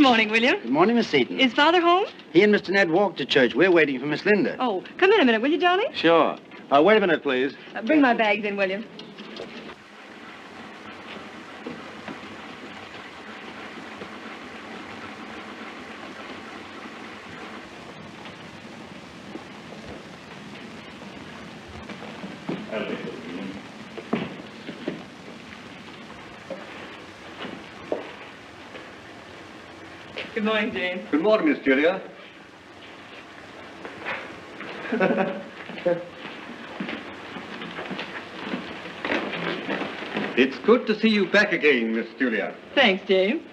morning, William. Good morning, Miss Seaton. Is Father home? He and Mr. Ned walked to church. We're waiting for Miss Linda. Oh, come in a minute, will you, Johnny? Sure. Wait a minute, please. Bring my bags in, William. Good morning, Jane. Good morning, Miss Julia. It's good to see you back again, Miss Julia. Thanks, Jane.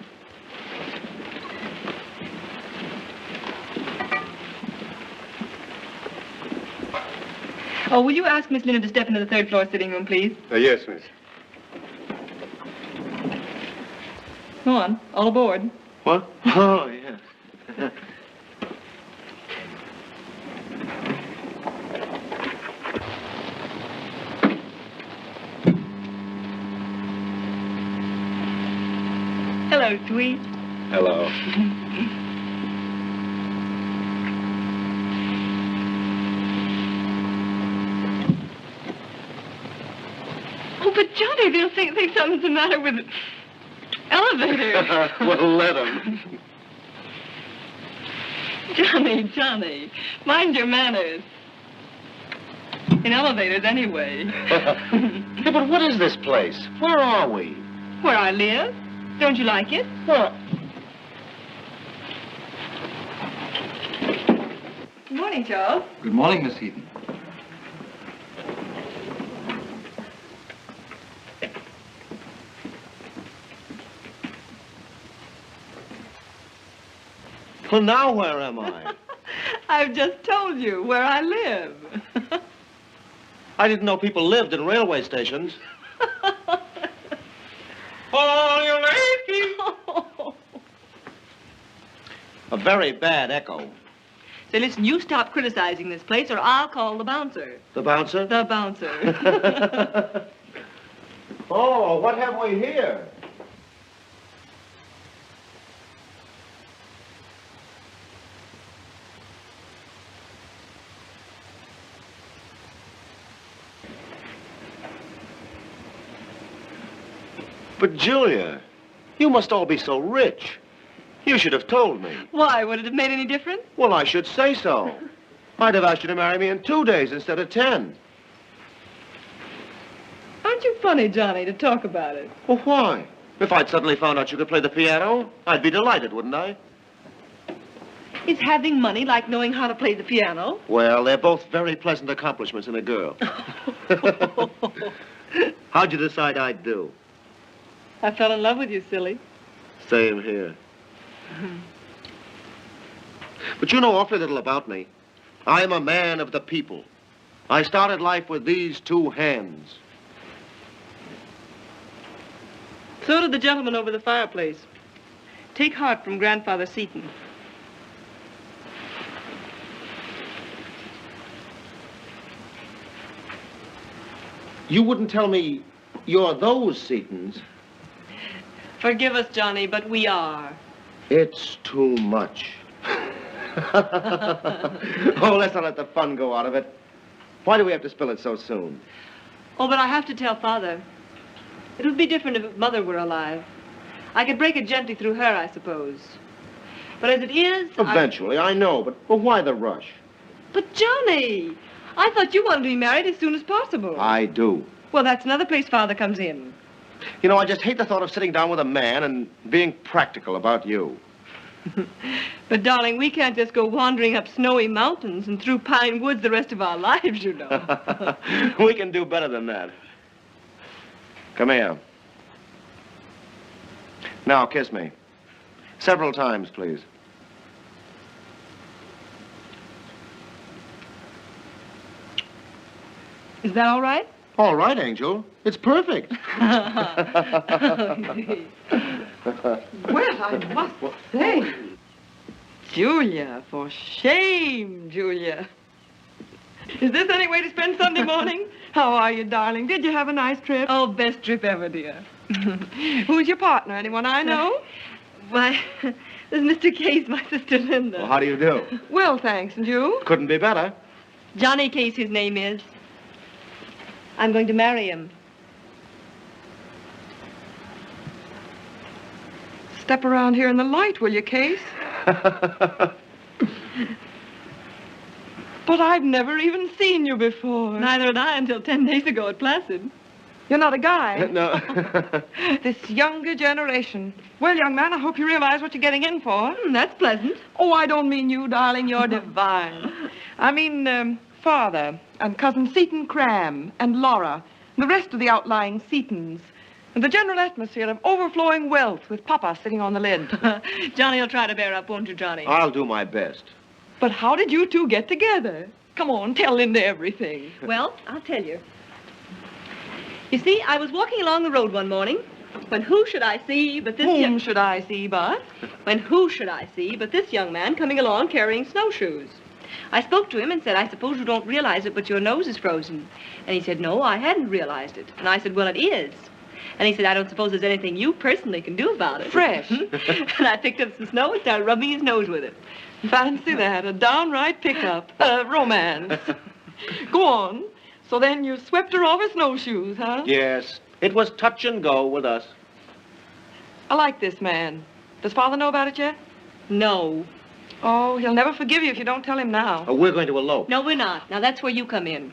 Oh, will you ask Miss Linda to step into the third floor sitting room, please? Yes, miss. Go on. All aboard. What? Oh, yes. Hello, sweet. Hello. Oh, but Johnny, they'll think something's the matter with the elevator. Well, let him. Johnny, mind your manners. In elevators, anyway. Yeah, but what is this place? Where are we? Where I live. Don't you like it? What? Good morning, Charles. Good morning, Miss Eden. Well, now where am I? I've just told you where I live. I didn't know people lived in railway stations. All you ladies. A very bad echo. So listen, you stop criticizing this place or I'll call the bouncer. The bouncer? The bouncer. Oh, what have we here? But, Julia, you must all be so rich. You should have told me. Why? Would it have made any difference? Well, I should say so. I'd have asked you to marry me in 2 days instead of 10. Aren't you funny, Johnny, to talk about it? Well, why? If I'd suddenly found out you could play the piano, I'd be delighted, wouldn't I? Is having money like knowing how to play the piano? Well, they're both very pleasant accomplishments in a girl. How'd you decide I'd do? I fell in love with you, silly. Same here. But you know awfully little about me. I am a man of the people. I started life with these 2 hands. So did the gentleman over the fireplace. Take heart from Grandfather Seaton. You wouldn't tell me you're those Seatons. Forgive us, Johnny, but we are. It's too much. Oh, let's not let the fun go out of it. Why do we have to spill it so soon? Oh, but I have to tell Father. It would be different if Mother were alive. I could break it gently through her, I suppose. But as it is... Eventually, I know, but why the rush? But, Johnny, I thought you wanted to be married as soon as possible. I do. Well, that's another place Father comes in. You know, I just hate the thought of sitting down with a man and being practical about you. But, darling, we can't just go wandering up snowy mountains and through pine woods the rest of our lives, you know. We can do better than that. Come here. Now, kiss me. Several times, please. Is that all right? All right, Angel. It's perfect. Well, I must say. Julia, for shame, Julia. Is this any way to spend Sunday morning? How are you, darling? Did you have a nice trip? Oh, best trip ever, dear. Who's your partner? Anyone I know? Why, This is Mr. Case, my sister Linda. Well, how do you do? Well, thanks. And you? Couldn't be better. Johnny Case, his name is. I'm going to marry him. Step around here in the light, will you, Case? But I've never even seen you before. Neither had I until 10 days ago at Placid. You're not a guy. No. This younger generation. Well, young man, I hope you realize what you're getting in for. That's pleasant. Oh, I don't mean you, darling. You're divine. I mean, Father and Cousin Seton Cram and Laura and the rest of the outlying Setons. And the general atmosphere of overflowing wealth with Papa sitting on the lid. Johnny will try to bear up, won't you, Johnny? I'll do my best. But how did you two get together? Come on, tell Linda everything. Well, I'll tell you. You see, I was walking along the road one morning when who should I see but this Whom should I see but? When who should I see but this young man coming along carrying snowshoes. I spoke to him and said, I suppose you don't realize it, but your nose is frozen. And he said, no, I hadn't realized it. And I said, well, it is. And he said, I don't suppose there's anything you personally can do about it. Fresh. And I picked up some snow and started rubbing his nose with it. Fancy that, a downright pickup, romance. Go on. So then you swept her off her snowshoes, huh? Yes. It was touch and go with us. I like this man. Does Father know about it yet? No. Oh, he'll never forgive you if you don't tell him now. Oh, we're going to elope. No, we're not. Now, that's where you come in.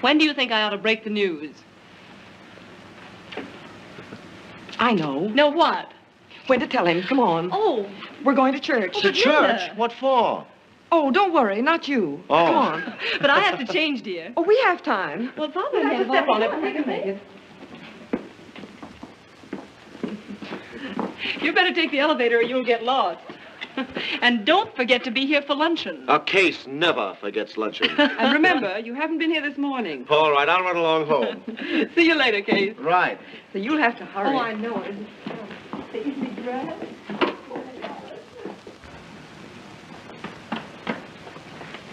When do you think I ought to break the news? I know. No, what? When to tell him. Come on. Oh. We're going to church. Oh, To but church? Linda. What for? Oh, don't worry, not you. Oh. Come on. But I have to change, dear. Oh, we have time. Well, Father, We'll have to step on it, but we can make it. You better take the elevator or you'll get lost. And don't forget to be here for luncheon. A Case never forgets luncheon. And remember, you haven't been here this morning. All right, I'll run along home. See you later, Case. Right. So you'll have to hurry. Oh, I know it.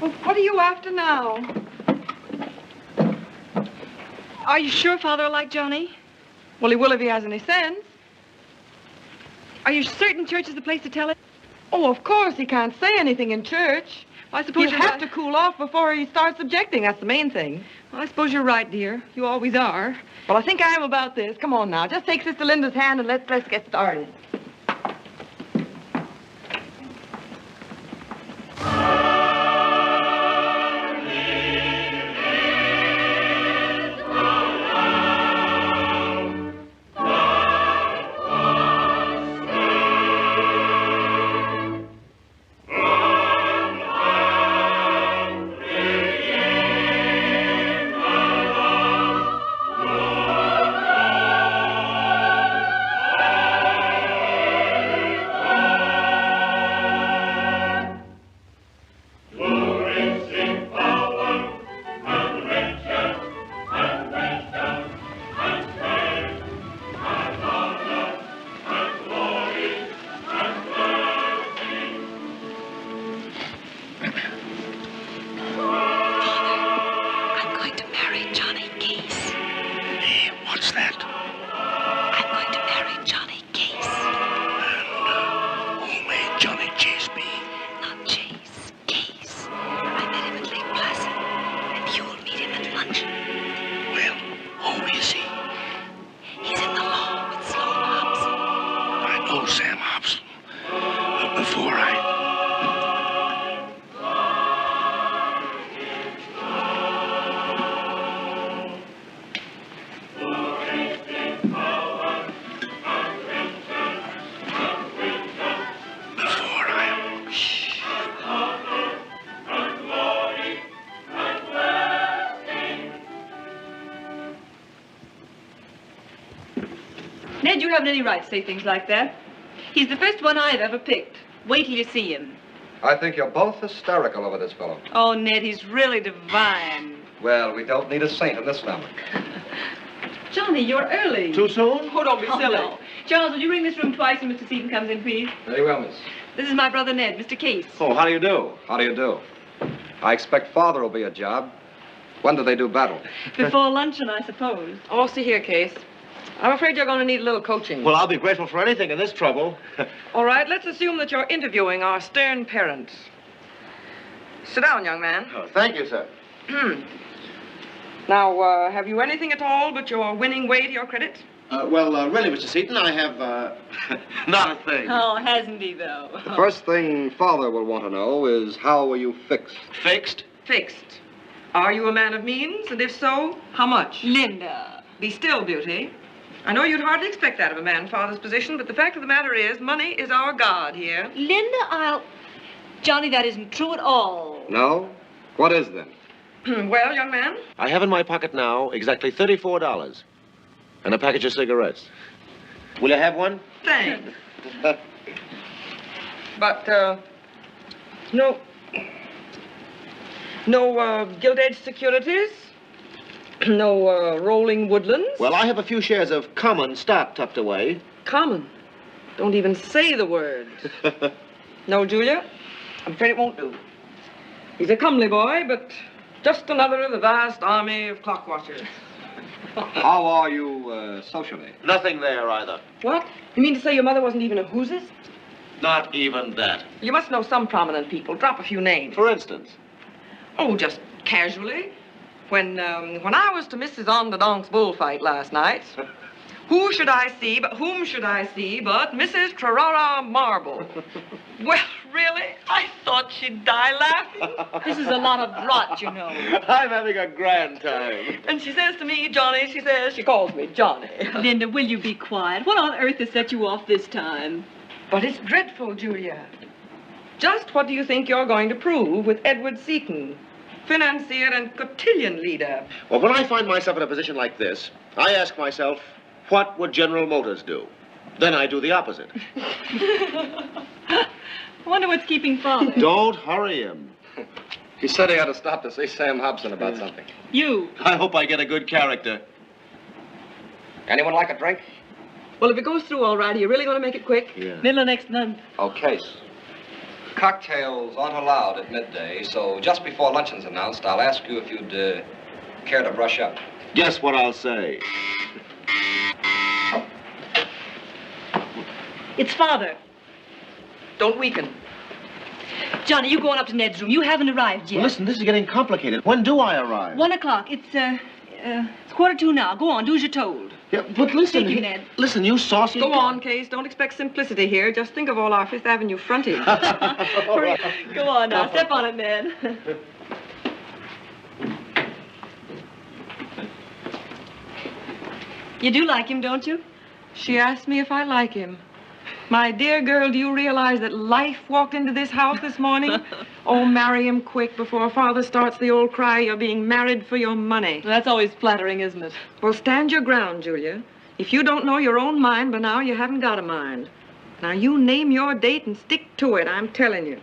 Well, what are you after now? Are you sure Father will like Johnny? Well, he will if he has any sense. Are you certain church is the place to tell it? Oh, of course, he can't say anything in church. Well, I suppose He'll you're have to cool off before he starts objecting. That's the main thing. Well, I suppose you're right, dear. You always are. Well, I think I am about this. Come on now. Just take Sister Linda's hand and let's get started. Ned, you haven't any right to say things like that. He's the first one I've ever picked. Wait till you see him. I think you're both hysterical over this fellow. Oh, Ned, he's really divine. Well, we don't need a saint in this family. Johnny, you're early. Too soon? Oh, don't be silly. No. Charles, will you ring this room twice when Mr. Seton comes in, please? Very well, miss. This is my brother Ned, Mr. Case. Oh, how do you do? How do you do? I expect Father will be a job. When do they do battle? Before luncheon, I suppose. Oh, see here, Case. I'm afraid you're going to need a little coaching. Well, I'll be grateful for anything in this trouble. All right, let's assume that you're interviewing our stern parents. Sit down, young man. Oh, thank you, sir. Now, have you anything at all but your winning way to your credit? Really, Mr. Seaton, I have, not a thing. Oh, hasn't he, though? The first thing Father will want to know is how are you fixed? Fixed? Fixed. Are you a man of means? And if so, how much? Linda. Be still, Beauty. I know you'd hardly expect that of a man in Father's position, but the fact of the matter is, money is our god here. Linda, Johnny, that isn't true at all. No? What is then? Well, young man? I have in my pocket now exactly $34 and a package of cigarettes. Will you have one? Thanks. But, no gilt-edged securities? No, rolling woodlands? Well, I have a few shares of common stock tucked away. Common. Don't even say the word. No, Julia? I'm afraid it won't do. He's a comely boy, but just another of the vast army of clock watchers. How are you socially? Nothing there either. What? You mean to say your mother wasn't even a whoosist? Not even that. You must know some prominent people. Drop a few names. For instance? Oh, just casually. When I was to Mrs. Ondadonk's bullfight last night, whom should I see but Mrs. Trarara Marble? Well, really? I thought she'd die laughing. This is a lot of rot, you know. I'm having a grand time. And she says to me, Johnny, she calls me Johnny. Linda, will you be quiet? What on earth has set you off this time? But it's dreadful, Julia. Just what do you think you're going to prove with Edward Seaton, financier and cotillion leader? Well, when I find myself in a position like this, I ask myself, what would General Motors do? Then I do the opposite. I wonder what's keeping Father. Don't hurry him. He said he had to stop to see Sam Hobson about something. You. I hope I get a good character. Anyone like a drink? Well, if it goes through all right, are you really going to make it quick? Yeah. Middle of next month. Okay. Cocktails aren't allowed at midday, so just before luncheon's announced, I'll ask you if you'd care to brush up. Guess what I'll say. It's Father. Don't weaken. Johnny, you going up to Ned's room. You haven't arrived yet. Well, listen, this is getting complicated. When do I arrive? 1 o'clock. It's 1:45 now. Go on, do as you're told. Yeah, but listen. Thank you, Ned. Listen, you saucy... Go on, Case. Don't expect simplicity here. Just think of all our Fifth Avenue frontage. Right. Go on now. Step on it, Ned. You do like him, don't you? She asked me if I like him. My dear girl, do you realize that life walked into this house this morning? Oh, marry him quick before Father starts the old cry, you're being married for your money. That's always flattering, isn't it? Well, stand your ground, Julia. If you don't know your own mind by now, you haven't got a mind. Now, you name your date and stick to it, I'm telling you.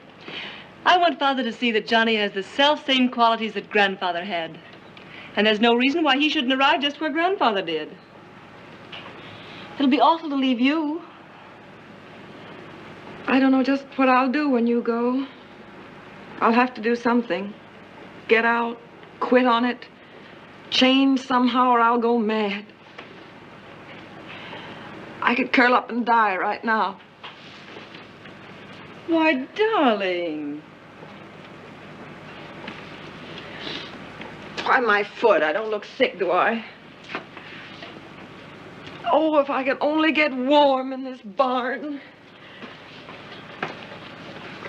I want Father to see that Johnny has the self-same qualities that Grandfather had. And there's no reason why he shouldn't arrive just where Grandfather did. It'll be awful to leave you. I don't know just what I'll do when you go. I'll have to do something. Get out, quit on it, change somehow, or I'll go mad. I could curl up and die right now. Why, darling. Why, my foot. I don't look sick, do I? Oh, if I could only get warm in this barn.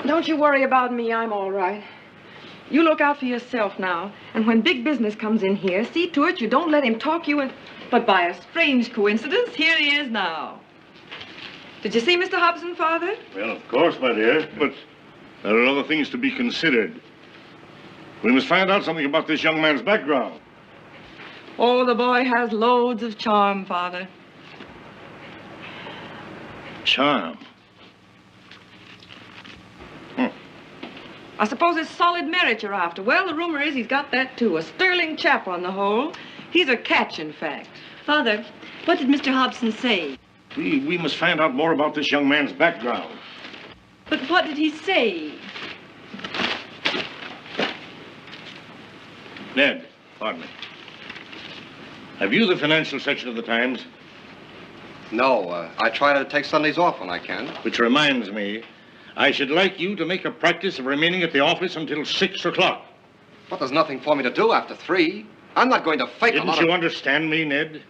Don't you worry about me. I'm all right. You look out for yourself now. And when big business comes in here, see to it you don't let him talk you in. But by a strange coincidence, here he is now. Did you see Mr. Hobson, Father? Well, of course, my dear, but there are other things to be considered. We must find out something about this young man's background. Oh, the boy has loads of charm, Father. Charm. I suppose it's solid merit you're after. Well, the rumor is he's got that, too. A sterling chap on the whole. He's a catch, in fact. Father, what did Mr. Hobson say? We must find out more about this young man's background. But what did he say? Ned, pardon me. Have you the financial section of the Times? No, I try to take Sundays off when I can. Which reminds me, I should like you to make a practice of remaining at the office until 6 o'clock. But there's nothing for me to do after 3. I'm not going to fake a lot of... Didn't you understand me, Ned?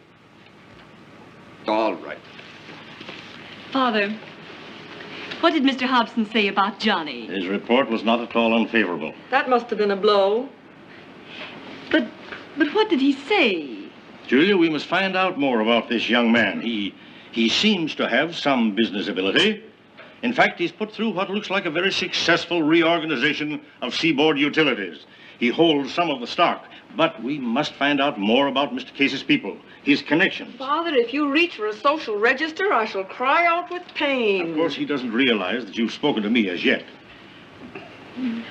All right. Father, what did Mr. Hobson say about Johnny? His report was not at all unfavorable. That must have been a blow. But what did he say? Julia, we must find out more about this young man. He seems to have some business ability. In fact, he's put through what looks like a very successful reorganization of seaboard utilities. He holds some of the stock, but we must find out more about Mr. Case's people, his connections. Father, if you reach for a social register, I shall cry out with pain. Of course, he doesn't realize that you've spoken to me as yet.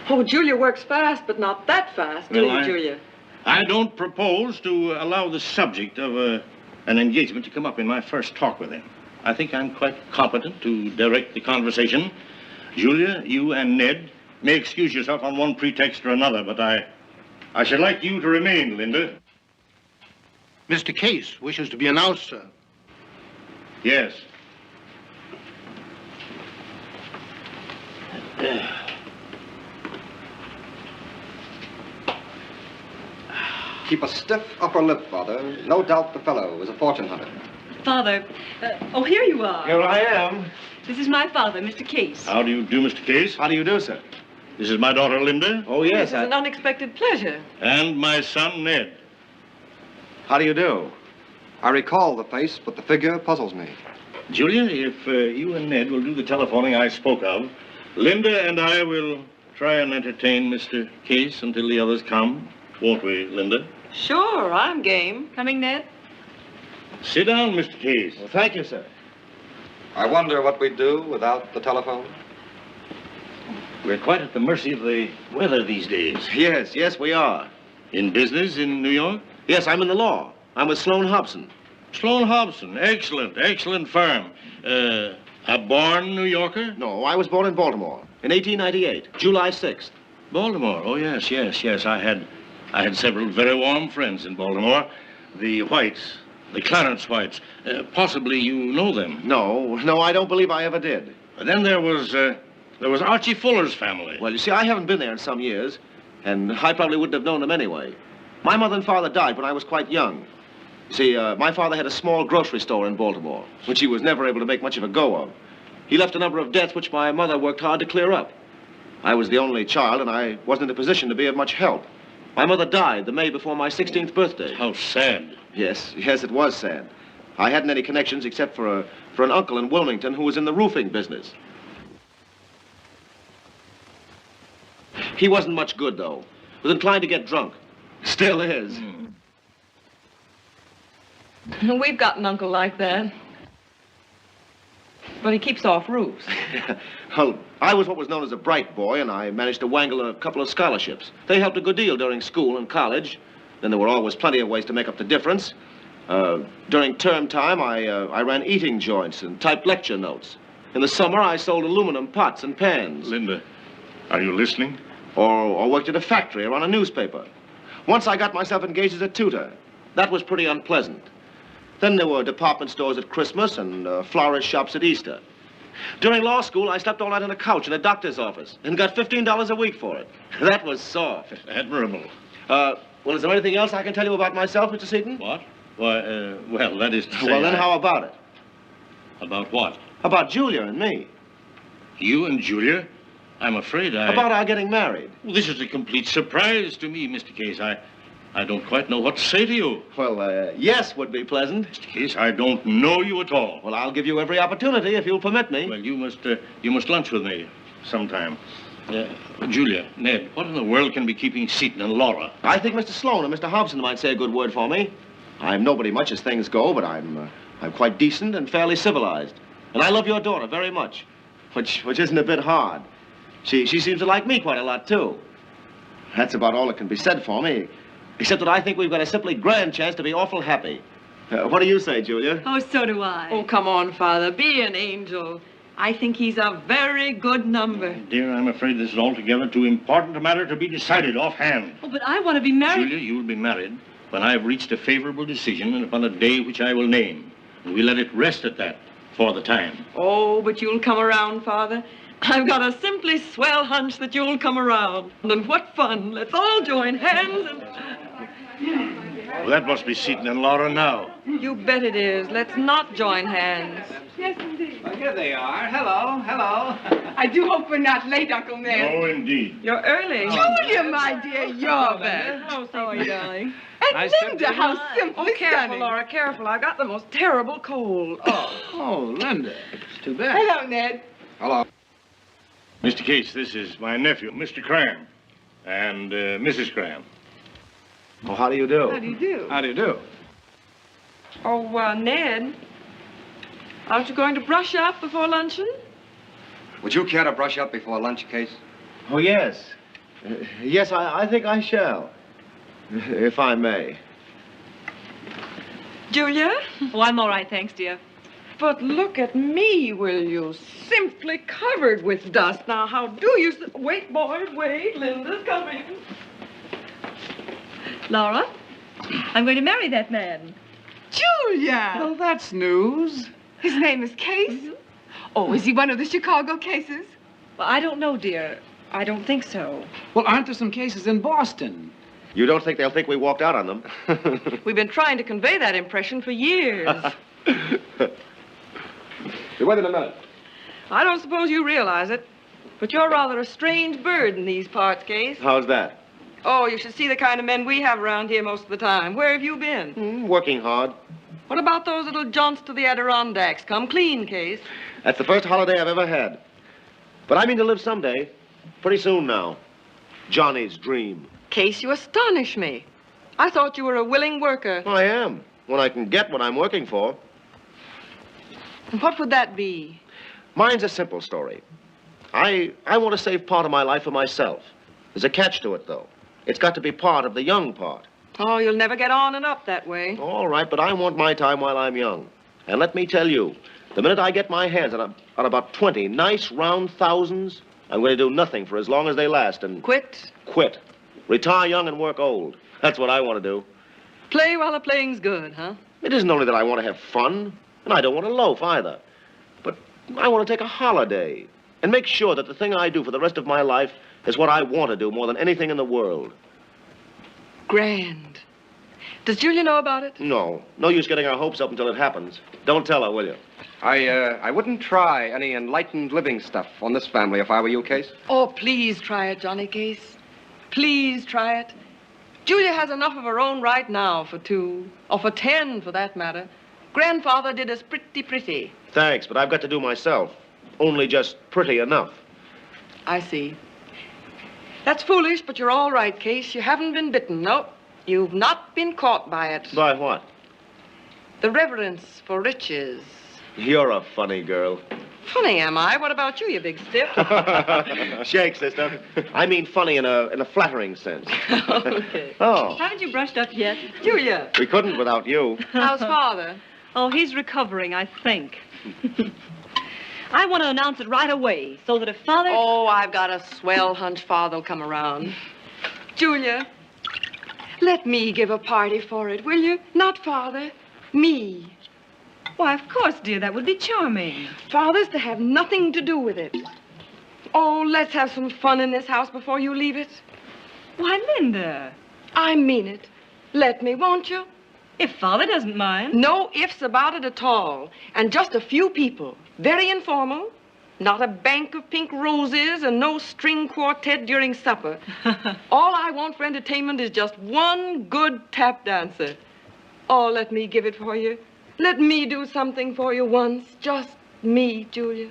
Oh, Julia works fast, but not that fast, do you, Julia? I don't propose to allow the subject of an engagement to come up in my first talk with him. I think I'm quite competent to direct the conversation. Julia, you and Ned may excuse yourself on one pretext or another, but I should like you to remain, Linda. Mr. Case wishes to be announced, sir. Yes. Keep a stiff upper lip, Father. No doubt the fellow is a fortune hunter. Father, oh, here you are. Here I am. This is my father, Mr. Case. How do you do, Mr. Case? How do you do, sir? This is my daughter, Linda. Oh, This yes. is an unexpected pleasure. And my son, Ned. How do you do? I recall the face, but the figure puzzles me. Julia, if you and Ned will do the telephoning I spoke of, Linda and I will try and entertain Mr. Case until the others come. Won't we, Linda? Sure, I'm game. Coming, Ned? Sit down, Mr. Case. Well, thank you, sir. I wonder what we'd do without the telephone. We're quite at the mercy of the weather these days. Yes, we are. In business in New York? Yes, I'm in the law. I'm with Sloan Hobson. Sloan Hobson. Excellent firm. A born New Yorker? No, I was born in Baltimore in 1898, July 6th. Baltimore. Oh, yes. I had several very warm friends in Baltimore. The Whites, the Clarence Whites. Possibly you know them. No, I don't believe I ever did. Then there was Archie Fuller's family. Well, you see, I haven't been there in some years, and I probably wouldn't have known them anyway. My mother and father died when I was quite young. You see, my father had a small grocery store in Baltimore, which he was never able to make much of a go of. He left a number of debts which my mother worked hard to clear up. I was the only child, and I wasn't in a position to be of much help. My mother died the May before my 16th birthday. How sad. Yes, it was sad. I hadn't any connections except for an uncle in Wilmington who was in the roofing business. He wasn't much good, though. Was inclined to get drunk. Still is. We've got an uncle like that. But he keeps off roofs. Well, I was what was known as a bright boy, and I managed to wangle a couple of scholarships. They helped a good deal during school and college. Then there were always plenty of ways to make up the difference. During term time, I ran eating joints and typed lecture notes. In the summer, I sold aluminum pots and pans. Linda, are you listening? Or worked at a factory or on a newspaper. Once I got myself engaged as a tutor. That was pretty unpleasant. Then there were department stores at Christmas and florist shops at Easter. During law school, I slept all night on a couch in a doctor's office and got $15 a week for it. That was soft. Admirable. Well, is there anything else I can tell you about myself, Mr. Seaton? What? Why, well, that is to say... Well, then how about it? About what? About Julia and me. You and Julia? I'm afraid About our getting married. Well, this is a complete surprise to me, Mr. Case. I don't quite know what to say to you. Well, yes would be pleasant. Mr. Case, I don't know you at all. Well, I'll give you every opportunity if you'll permit me. Well, you must lunch with me sometime. Julia, Ned, what in the world can be keeping Seaton and Laura? I think Mr. Sloan and Mr. Hobson might say a good word for me. I'm nobody much as things go, but I'm quite decent and fairly civilized. And I love your daughter very much, which isn't a bit hard. She seems to like me quite a lot, too. That's about all that can be said for me, except that I think we've got a simply grand chance to be awful happy. What do you say, Julia? Oh, so do I. Oh, come on, Father. Be an angel. I think he's a very good number. Dear, I'm afraid this is altogether too important a matter to be decided offhand. Oh, but I want to be married. Julia, you'll be married when I have reached a favorable decision and upon a day which I will name. We let it rest at that for the time. Oh, but you'll come around, Father. I've got a simply swell hunch that you'll come around. And what fun. Let's all join hands and... Well, that must be Seton and Laura now. You bet it is. Let's not join hands. Yes, indeed. Well, here they are. Hello, hello. I do hope we're not late, Uncle Ned. Oh, indeed. You're early. Julia, my dear, you're better. Oh, how are you, darling? And Nice to Linda, meet you. how simply Oh, careful, stunning. Laura, careful. I got the most terrible cold. Oh, Linda. It's too bad. Hello, Ned. Hello. Mr. Case, this is my nephew, Mr. Cram, and Mrs. Cram. Oh, how do you do? How do you do? How do you do? Oh, Ned, aren't you going to brush up before luncheon? Would you care to brush up before lunch, Case? Oh, yes. Yes, I think I shall. If I may. Julia? Oh, I'm all right, thanks, dear. But look at me, will you? Simply covered with dust. Now, how do you... Wait, boys, wait. Linda's coming. Laura, I'm going to marry that man. Julia! Well, that's news. His name is Case? Oh, is he one of the Chicago cases? Well, I don't know, dear. I don't think so. Well, aren't there some cases in Boston? You don't think they'll think we walked out on them? We've been trying to convey that impression for years. Be with in a minute. I don't suppose you realize it, but you're rather a strange bird in these parts, Case. How's that? Oh, you should see the kind of men we have around here most of the time. Where have you been? Working hard. What about those little jaunts to the Adirondacks? Come clean, Case. That's the first holiday I've ever had. But I mean to live someday. Pretty soon now. Johnny's dream. Case, you astonish me. I thought you were a willing worker. I am. When I can get what I'm working for. And what would that be? Mine's a simple story. I want to save part of my life for myself. There's a catch to it, though. It's got to be part of the young part. Oh, you'll never get on and up that way. All right, but I want my time while I'm young. And let me tell you, the minute I get my hands on about 20 nice round thousands, I'm going to do nothing for as long as they last and... Quit. Quit. Retire young and work old. That's what I want to do. Play while the playing's good, huh? It isn't only that I want to have fun, and I don't want to loaf either. But I want to take a holiday and make sure that the thing I do for the rest of my life is what I want to do more than anything in the world. Grand. Does Julia know about it? No. No use getting our hopes up until it happens. Don't tell her, will you? I wouldn't try any enlightened living stuff on this family if I were you, Case. Oh, please try it, Johnny Case. Please try it. Julia has enough of her own right now for 2, or for 10, for that matter. Grandfather did us pretty. Thanks, but I've got to do myself. Only just pretty enough. I see. That's foolish, but you're all right, Case. You haven't been bitten. No, you've not been caught by it. By what? The reverence for riches. You're a funny girl. Funny, am I? What about you, you big stiff? Shake, sister. I mean funny in a flattering sense. Okay. Oh, Haven't you brushed up yet? Julia, we couldn't without you. how's father? Oh, he's recovering, I think. I want to announce it right away, so that if Father... Oh, I've got a swell hunch father'll come around. Julia, let me give a party for it, will you? Not father, me. Why, of course, dear, that would be charming. Father's to have nothing to do with it. Oh, let's have some fun in this house before you leave it. Why, Linda, I mean it. Let me, won't you? if Father doesn't mind. No ifs about it at all. And just a few people. Very informal. Not a bank of pink roses and no string quartet during supper. All I want for entertainment is just one good tap dancer. Oh, let me give it for you. Let me do something for you once. Just me, Julia.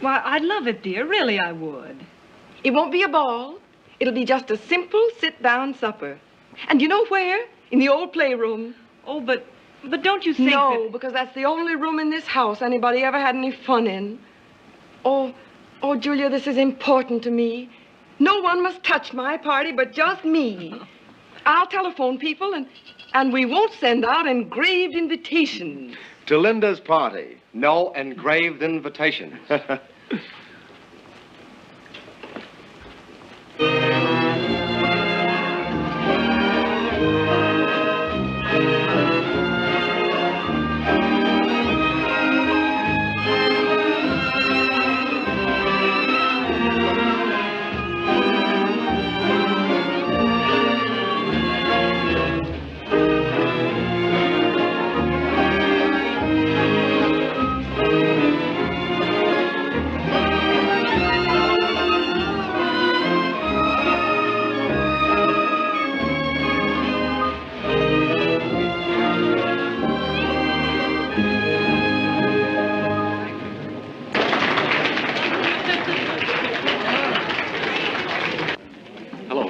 Why, I'd love it, dear. Really, I would. It won't be a ball. It'll be just a simple sit-down supper. And you know where? In the old playroom. Oh, but don't you think No, that... because that's the only room in this house anybody ever had any fun in. Oh, Julia, this is important to me. No one must touch my party but just me. I'll telephone people and we won't send out engraved invitations. To Linda's party, no engraved invitations.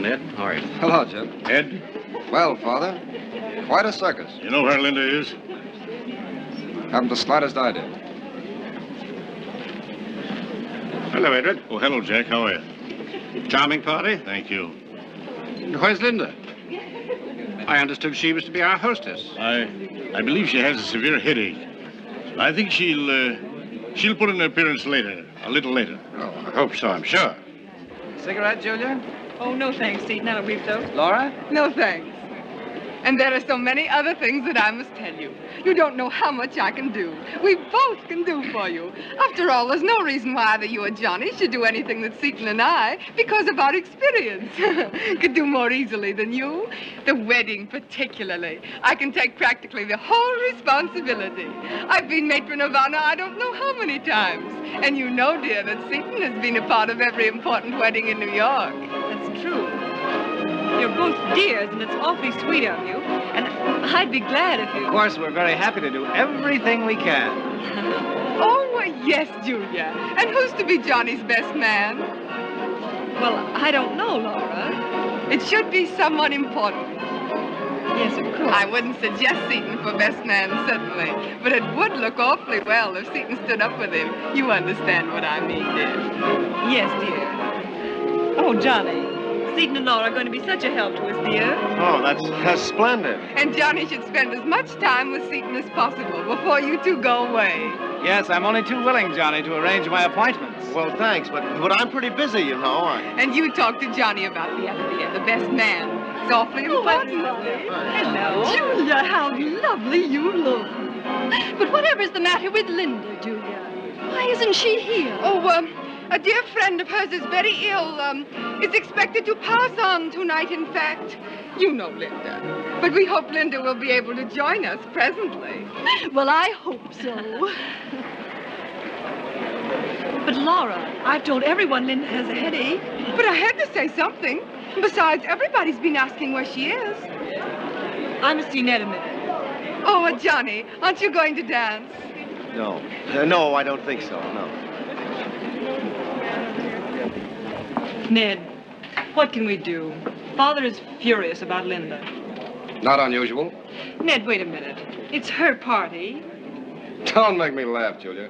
Ned. How are you? Hello, Jim. Ed, Well, Father, quite a circus. you know where Linda is? Haven't the slightest idea. Hello, Everett. Oh, hello, Jack. How are you? Charming party? Thank you. Where's Linda? I understood she was to be our hostess. I believe she has a severe headache. I think she'll put in an appearance later, a little later. Oh, I hope so, I'm sure. Cigarette, Julia? Oh, no thanks, Seton. I don't believe so. Laura? No, thanks. And there are so many other things that I must tell you. You don't know how much I can do. We both can do for you. After all, there's no reason why either you or Johnny should do anything that Seton and I, because of our experience, could do more easily than you. The wedding, particularly. I can take practically the whole responsibility. I've been matron of honor I don't know how many times. And you know, dear, that Seton has been a part of every important wedding in New York. That's true. You're both dears, and it's awfully sweet of you. And I'd be glad if you... Of course, we're very happy to do everything we can. Oh, yes, Julia. And who's to be Johnny's best man? Well, I don't know, Laura. It should be someone important. Yes, of course. I wouldn't suggest Seton for best man, certainly. But it would look awfully well if Seton stood up with him. You understand what I mean, dear. Yes, dear. Oh, Johnny. Seton and Laura are going to be such a help to us, dear. Oh, that's splendid. And Johnny should spend as much time with Seton as possible before you two go away. Yes, I'm only too willing, Johnny, to arrange my appointments. Well, thanks, but I'm pretty busy, you know. And you talk to Johnny about the other dear, the best man. It's awfully important. Hello. Julia, how lovely you look. But whatever's the matter with Linda, Julia? Why isn't she here? Oh, a dear friend of hers is very ill, is expected to pass on tonight, in fact. You know Linda. But we hope Linda will be able to join us presently. Well, I hope so. But, Laura, I've told everyone Linda has a headache. But I had to say something. Besides, everybody's been asking where she is. I must see Ned a minute. Oh, Johnny, aren't you going to dance? No. No, I don't think so, no. Ned, what can we do? Father is furious about Linda. Not unusual. Ned, wait a minute. It's her party. Don't make me laugh, Julia.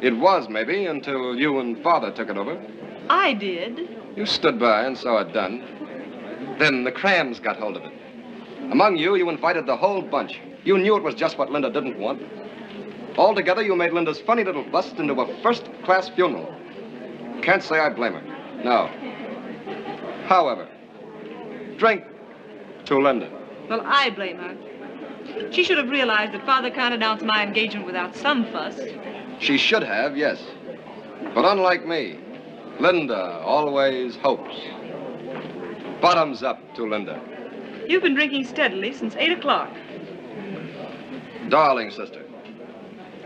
It was, maybe, until you and Father took it over. I did. You stood by and saw it done. Then the Crams got hold of it. Among you, you invited the whole bunch. You knew it was just what Linda didn't want. Altogether, you made Linda's funny little bust into a first-class funeral. Can't say I blame her. No. However, drink to Linda. Well, I blame her. She should have realized that Father can't announce my engagement without some fuss. She should have, yes. But unlike me, Linda always hopes. Bottoms up to Linda. You've been drinking steadily since 8 o'clock. Darling sister,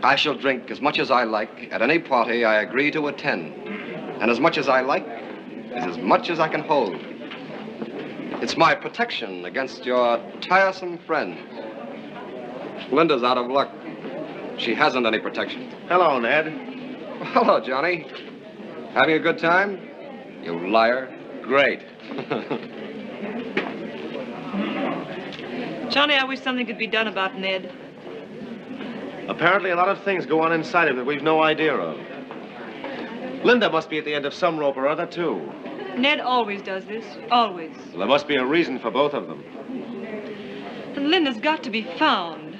I shall drink as much as I like at any party I agree to attend. And as much as I like is as much as I can hold. It's my protection against your tiresome friends. Linda's out of luck. She hasn't any protection. Hello, Ned. Hello, Johnny. Having a good time? You liar. Great. Johnny, I wish something could be done about Ned. Apparently, a lot of things go on inside him that we've no idea of. Linda must be at the end of some rope or other, too. Ned always does this. Always. Well, there must be a reason for both of them. And Linda's got to be found.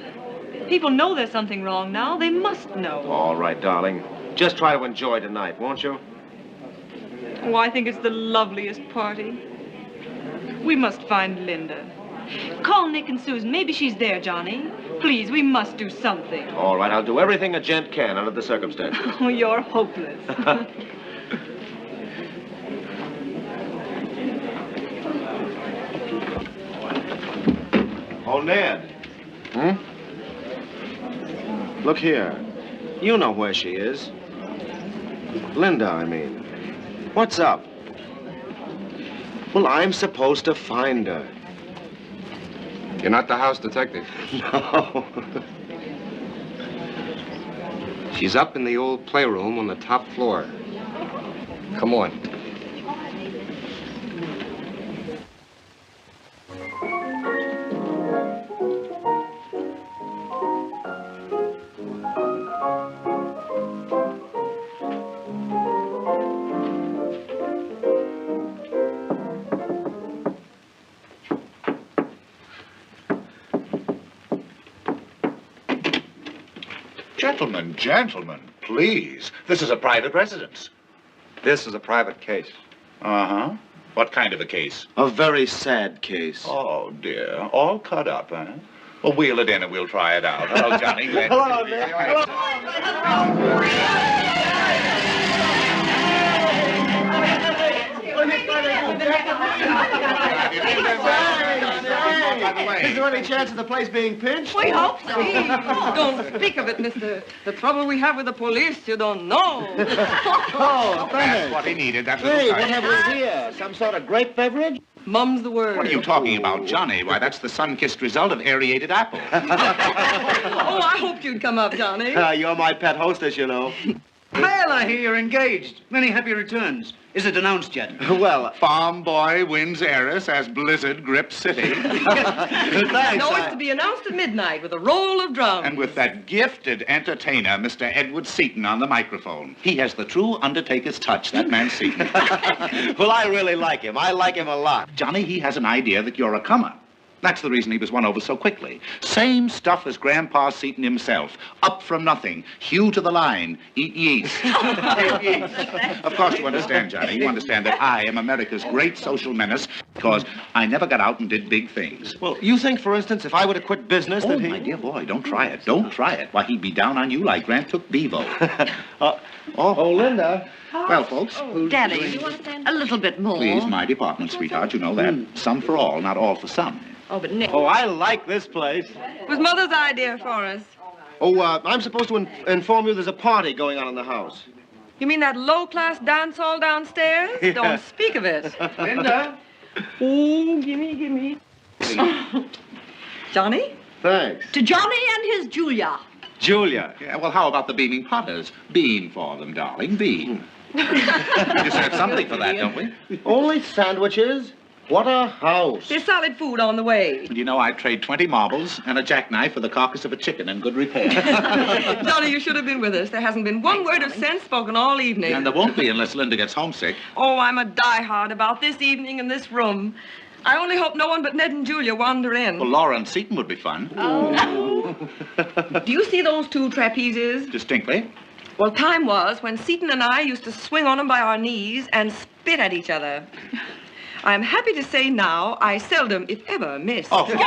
People know there's something wrong now. They must know. All right, darling. Just try to enjoy tonight, won't you? Oh, I think it's the loveliest party. We must find Linda. Call Nick and Susan. Maybe she's there, Johnny. Please, we must do something. All right, I'll do everything a gent can under the circumstances. Oh, you're hopeless. Oh, Ned. Look here. You know where she is. Linda, I mean. What's up? Well, I'm supposed to find her. You're not the house detective. No. She's up in the old playroom on the top floor. Come on. Gentlemen, gentlemen, please. This is a private residence. This is a private case. Uh-huh. What kind of a case? A very sad case. Oh, dear. All cut up, huh? Well, wheel it in and we'll try it out. Hello, Johnny. Hello, Nick. Is there any chance of the place being pinched? We hope so. Don't speak of it, mister. The trouble we have with the police, you don't know. Oh, That's what he needed. That Hey, little what have we here? Some sort of grape beverage? Mum's the word. What are you talking about, Johnny? Why, that's the sun-kissed result of aerated apples. Oh, I hoped you'd come up, Johnny. You're my pet hostess, you know. Well, I hear you're engaged. Many happy returns. Is it announced yet? Well, Farm boy wins heiress as blizzard grips city. thanks. No, it's to be announced at midnight with a roll of drums. And with that gifted entertainer, Mr. Edward Seaton, on the microphone. He has the true undertaker's touch, that man Seaton. Well, I really like him. I like him a lot. Johnny, he has an idea that you're a comer. That's the reason he was won over so quickly. Same stuff as Grandpa Seaton himself. Up from nothing. Hew to the line. Eat yeast. Eat yeast. Of course you understand, Johnny. You understand that I am America's great social menace because I never got out and did big things. Well, you think, for instance, if I were to quit business Oh, that he... my dear boy, don't try it. Don't try it. Why, he'd be down on you like Grant took Bevo. Oh, Linda. Well, folks, Daddy, you want to stand a little bit more? please, my department, sweetheart. You know that. Some for all, not all for some. Oh, but Nick. Oh, I like this place. It was Mother's idea for us. Oh, I'm supposed to inform you there's a party going on in the house. You mean that low-class dance hall downstairs? Yeah. Don't speak of it. Linda? Oh, gimme. Johnny? Thanks. To Johnny and his Julia. Julia. Yeah, well, how about the beaming potters? Beam for them, darling, beam. We deserve something for that, don't we? Only sandwiches? What a house. There's solid food on the way. You know, I'd trade 20 marbles and a jackknife for the carcass of a chicken in good repair. Johnny, you should have been with us. There hasn't been one word of sense spoken all evening. And there won't be unless Linda gets homesick. Oh, I'm a diehard about this evening in this room. I only hope no one but Ned and Julia wander in. Well, Laura and Seaton would be fun. Oh. Do you see those two trapezes? Distinctly. Well, time was when Seaton and I used to swing on them by our knees and spit at each other. I'm happy to say now I seldom, if ever, miss. Oh, perfect.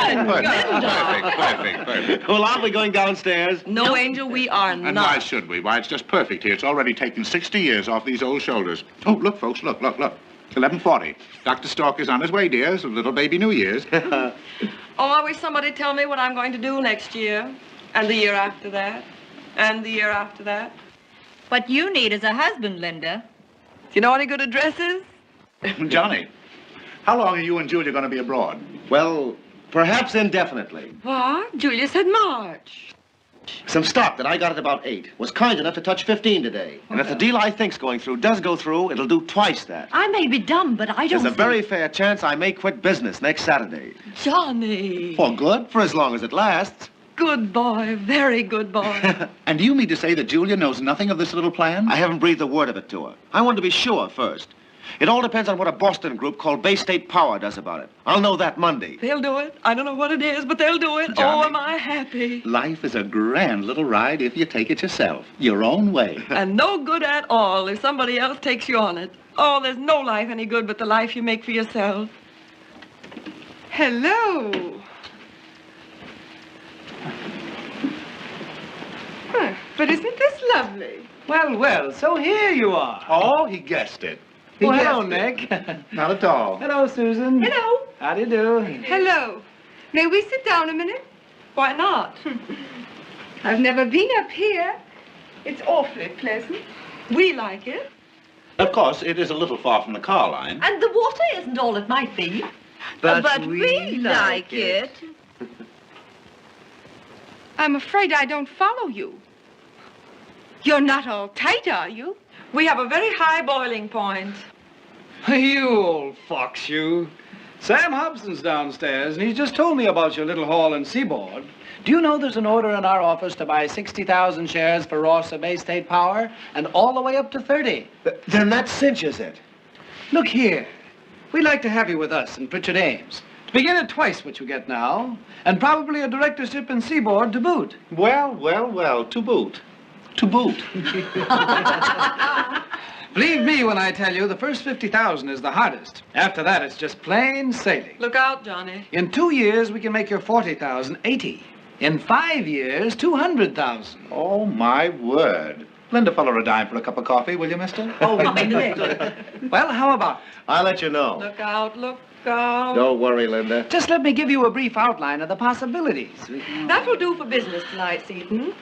Well, aren't we going downstairs? No, Angel, we are And not. why should we? Why, it's just perfect here. It's already taken 60 years off these old shoulders. Oh, look, folks, look. 11:40. Dr. Stork is on his way, dears. Little baby New Year's. Oh, I wish somebody'd tell me what I'm going to do next year. And the year after that. And the year after that. What you need is a husband, Linda. Do you know any good addresses? Johnny, how long are you and Julia going to be abroad? Well, perhaps indefinitely. What? Julia said March. Some stock that I got at about 8 was kind enough to touch 15 today. And if the deal I think's going through does go through, it'll do twice that. I may be dumb, but I don't There's a very fair chance I may quit business next Saturday. Johnny. For good, for as long as it lasts. Good boy, very good boy. And do you mean to say that Julia knows nothing of this little plan? I haven't breathed a word of it to her. I wanted to be sure first. It all depends on what a Boston group called Bay State Power does about it. I'll know that Monday. They'll do it. I don't know what it is, but they'll do it. Johnny. Oh, am I happy. Life is a grand little ride if you take it yourself, your own way. And no good at all if somebody else takes you on it. Oh, there's no life any good but the life you make for yourself. Hello. Huh, but isn't this lovely? Well, so here you are. Oh, he guessed it. Well, hello, Nick. Not at all. Hello, Susan. Hello. How do you do? Hello. May we sit down a minute? Why not? I've never been up here. It's awfully pleasant. We like it. Of course, it is a little far from the car line. And the water isn't all it might be. But we like it. I'm afraid I don't follow you. You're not all tight, are you? We have a very high boiling point. You old fox, you. Sam Hobson's downstairs, and he's just told me about your little haul in Seaboard. Do you know there's an order in our office to buy 60,000 shares for Ross of Bay State Power, and all the way up to 30? Then that cinches it. Look here. We'd like to have you with us and Pritchard Ames. To begin at twice what you get now, and probably a directorship in Seaboard to boot. Well, to boot. to boot. Believe me when I tell you, the first 50,000 is the hardest. After that, it's just plain sailing. Look out, Johnny. In 2 years, we can make your 40,000 80. In 5 years, 200,000. Oh, my word. Lend a fella a dime for a cup of coffee, will you, mister? Oh, mind it. Well, how about it? I'll let you know. Look out, look out. Don't worry, Linda. Just let me give you a brief outline of the possibilities. That will do for business tonight, Seton.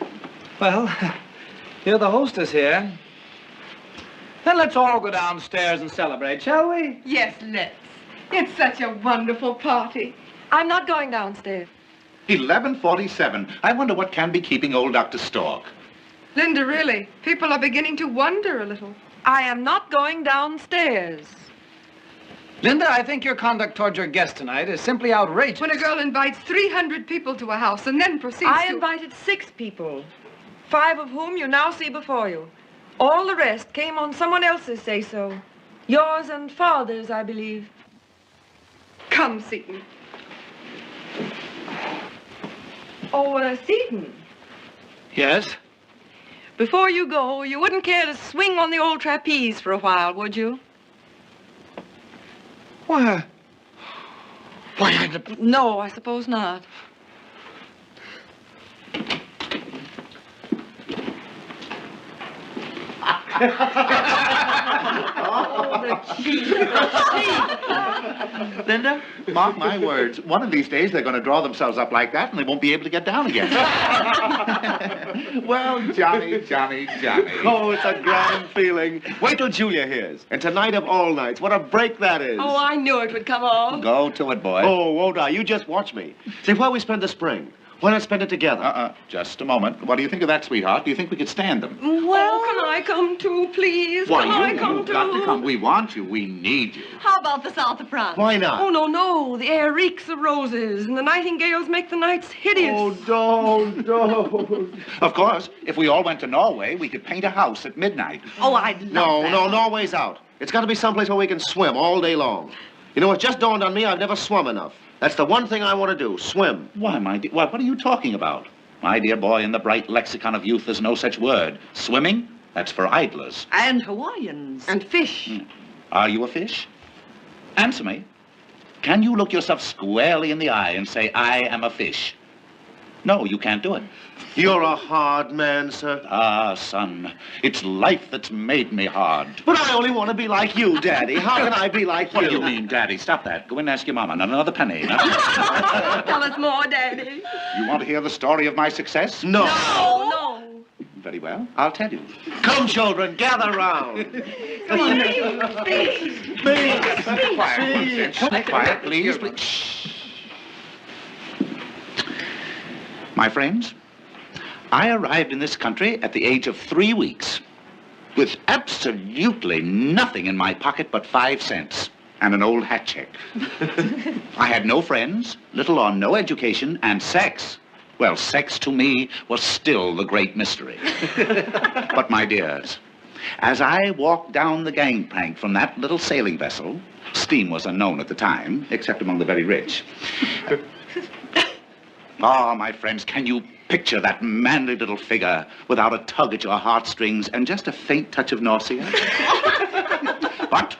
Well, you're the hostess here. Then let's all go downstairs and celebrate, shall we? Yes, let's. It's such a wonderful party. I'm not going downstairs. 11:47. I wonder what can be keeping old Dr. Stork. Linda, really, people are beginning to wonder a little. I am not going downstairs. Linda, I think your conduct toward your guest tonight is simply outrageous. When a girl invites 300 people to a house and then proceeds I to... invited 6 people, 5 of whom you now see before you. All the rest came on someone else's say-so. Yours and father's, I believe. Come, Seton. Oh, Seton. Yes? Before you go, you wouldn't care to swing on the old trapeze for a while, would you? Why, No, I suppose not. Linda, mark my words. One of these days, they're going to draw themselves up like that, and they won't be able to get down again. Well, Johnny. Oh, it's a grand feeling. Wait till Julia hears. And tonight of all nights, what a break that is. Oh, I knew it would come off. Go to it, boy. Oh, won't I? You just watch me. Say, where we spend the spring? Why not spend it together? Just a moment. What do you think of that, sweetheart? Do you think we could stand them? Well, can I come too, please? Why, Can I you've come too? got to come. We want you. We need you. How about the south of France? Why not? Oh, no. The air reeks of roses, and the nightingales make the nights hideous. Oh, don't. Of course, if we all went to Norway, we could paint a house at midnight. Oh, I'd love that. No, Norway's out. It's got to be someplace where we can swim all day long. You know, it just dawned on me I've never swum enough. That's the one thing I want to do, swim. Why, my dear, what are you talking about? My dear boy, in the bright lexicon of youth, there's no such word. Swimming? That's for idlers. And Hawaiians. And fish. Are you a fish? Answer me. Can you look yourself squarely in the eye and say, I am a fish? No, you can't do it. You're a hard man, sir. Ah, son, it's life that's made me hard. But I only want to be like you, Daddy. How can I be like you? What do you mean, Daddy? Stop that. Go in and ask your mama. Not another penny. No? Tell us more, Daddy. You want to hear the story of my success? No. No. Very well. I'll tell you. Come, children, gather round. Come on, Please. Quiet, please. Shh. My friends, I arrived in this country at the age of 3 weeks with absolutely nothing in my pocket but 5 cents and an old hat check. I had no friends, little or no education, and sex. Well, sex to me was still the great mystery. But my dears, as I walked down the gangplank from that little sailing vessel, steam was unknown at the time, except among the very rich. Oh, my friends, can you picture that manly little figure without a tug at your heartstrings and just a faint touch of nausea? But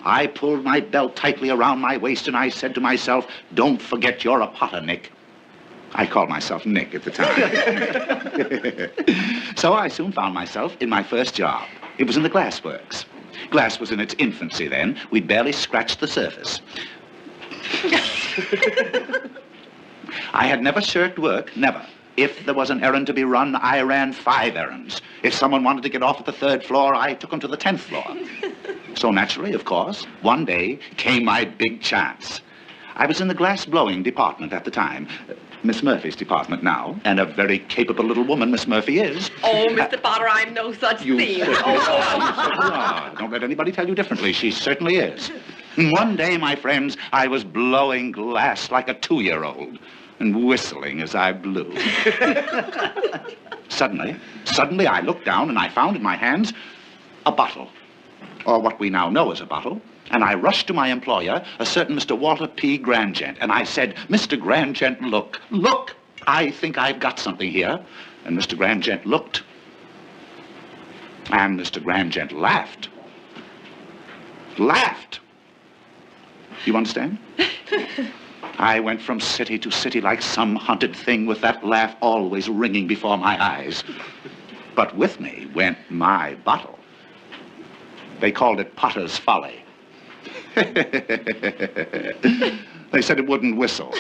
I pulled my belt tightly around my waist and I said to myself, don't forget you're a potter, Nick. I called myself Nick at the time. So I soon found myself in my first job. It was in the glassworks. Glass was in its infancy then. We'd barely scratched the surface. I had never shirked work, never. If there was an errand to be run, I ran 5 errands. If someone wanted to get off at the 3rd floor, I took them to the 10th floor. So naturally, of course, one day came my big chance. I was in the glass blowing department at the time. Miss Murphy's department now, and a very capable little woman Miss Murphy is. Oh, Mr. Potter, I'm no such thing. Don't let anybody tell you differently. She certainly is. And one day, my friends, I was blowing glass like a 2-year-old and whistling as I blew. Suddenly, I looked down and I found in my hands a bottle, or what we now know as a bottle. And I rushed to my employer, a certain Mr. Walter P. Grandgent, and I said, Mr. Grandgent, look, I think I've got something here. And Mr. Grandgent looked, And Mr. Grandgent laughed. Laughed. You understand? I went from city to city like some hunted thing with that laugh always ringing before my eyes. But with me went my bottle. They called it Potter's Folly. They said it wouldn't whistle.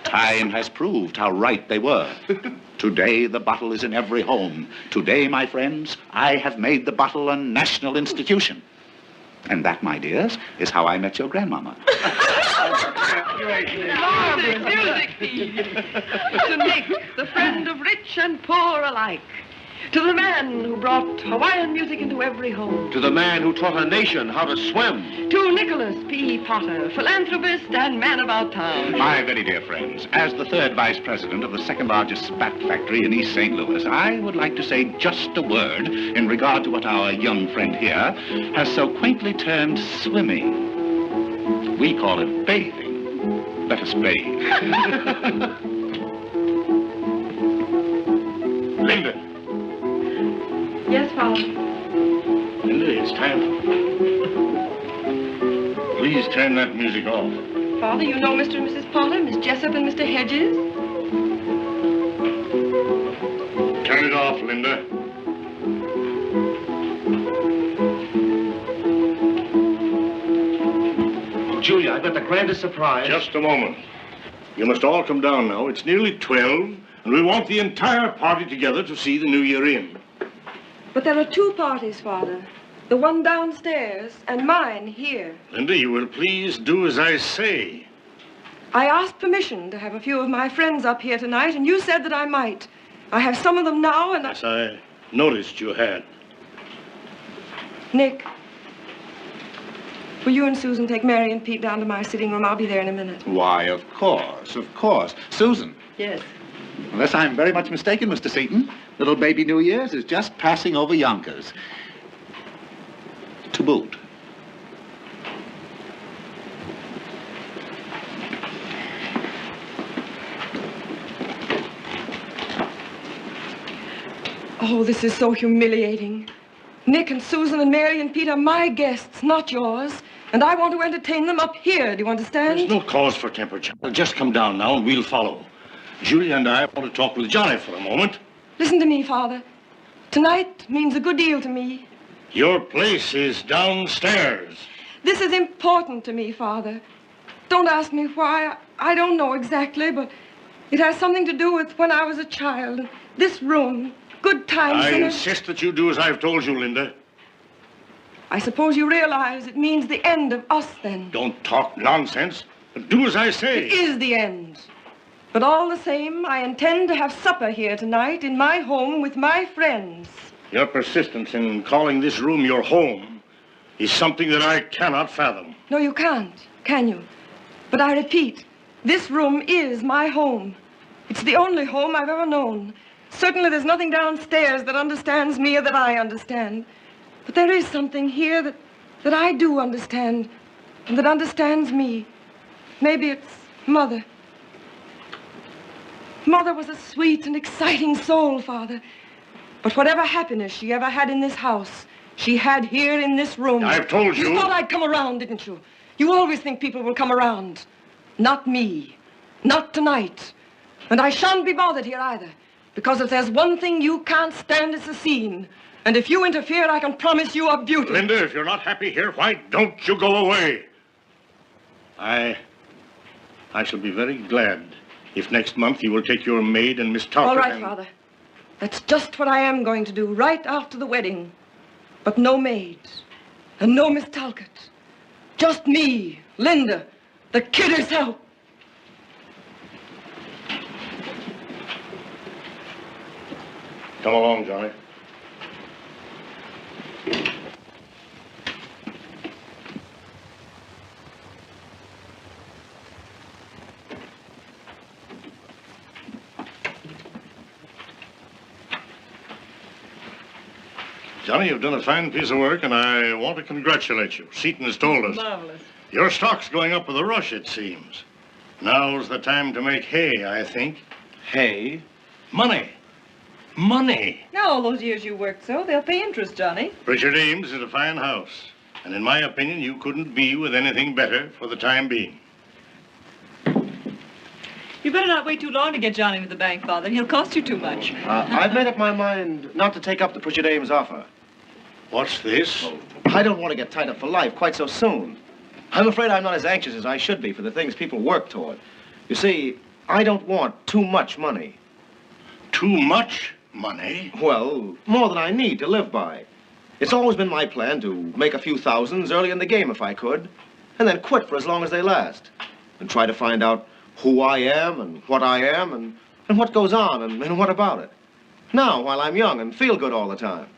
Time has proved how right they were. Today, the bottle is in every home. Today, my friends, I have made the bottle a national institution. And that, my dears, is how I met your grandmama. Marvelous music, to Nick, the friend of rich and poor alike. To the man who brought Hawaiian music into every home. To the man who taught a nation how to swim. To Nicholas P. Potter, philanthropist and man about town. My very dear friends, as the third vice president of the second largest spat factory in East St. Louis, I would like to say just a word in regard to what our young friend here has so quaintly termed swimming. We call it bathing. Let us bathe. Linda. Yes, Father. Linda, it's time. Please turn that music off. Father, you know Mr. and Mrs. Potter, Miss Jessup and Mr. Hedges? Turn it off, Linda. Oh, Julia, I've got the grandest surprise. Just a moment. You must all come down now. It's nearly 12, and we want the entire party together to see the new year in. But there are two parties, Father. The one downstairs and mine here. Linda, you will please do as I say. I asked permission to have a few of my friends up here tonight, and you said that I might. I have some of them now, and Yes, I noticed you had. Nick, will you and Susan take Mary and Pete down to my sitting room? I'll be there in a minute. Why, of course, of course. Susan. Yes. Unless I'm very much mistaken, Mr. Seaton, little baby New Year's is just passing over Yonkers. To boot. Oh, this is so humiliating. Nick and Susan and Mary and Pete are my guests, not yours. And I want to entertain them up here, do you understand? There's no cause for temper, child. Just come down now and we'll follow. Julia and I want to talk with Johnny for a moment. Listen to me, Father. Tonight means a good deal to me. Your place is downstairs. This is important to me, Father. Don't ask me why. I don't know exactly, but it has something to do with when I was a child. This room, good times. I insist that you do as I've told you, Linda. I suppose you realize it means the end of us, then. Don't talk nonsense, but do as I say. It is the end. But all the same, I intend to have supper here tonight in my home with my friends. Your persistence in calling this room your home is something that I cannot fathom. No, you can't, can you? But I repeat, this room is my home. It's the only home I've ever known. Certainly there's nothing downstairs that understands me or that I understand. But there is something here that I do understand and that understands me. Maybe it's Mother. Mother was a sweet and exciting soul, Father. But whatever happiness she ever had in this house, she had here in this room. I've told you. You thought I'd come around, didn't you? You always think people will come around. Not me. Not tonight. And I shan't be bothered here either. Because if there's one thing you can't stand, it's the scene. And if you interfere, I can promise you a beauty. Linda, if you're not happy here, why don't you go away? I shall be very glad if next month you will take your maid and Miss Talcott. All right, Father. That's just what I am going to do right after the wedding. But no maid and no Miss Talcott. Just me, Linda, the kid herself. Come along, Johnny. Johnny, you've done a fine piece of work, and I want to congratulate you. Seaton has told us. Marvelous. Your stock's going up with a rush, it seems. Now's the time to make hay, I think. Hay? Money. Money. Now, all those years you worked so, they'll pay interest, Johnny. Richard Ames is a fine house. And in my opinion, you couldn't be with anything better for the time being. You better not wait too long to get Johnny to the bank, Father. He'll cost you too much. I've made up my mind not to take up the Richard Ames offer. What's this? I don't want to get tied up for life quite so soon. I'm afraid I'm not as anxious as I should be for the things people work toward. You see, I don't want too much money. Too much money? Well, more than I need to live by. It's always been my plan to make a few thousands early in the game if I could, and then quit for as long as they last, and try to find out who I am and what I am and what goes on and what about it. Now, while I'm young and feel good all the time.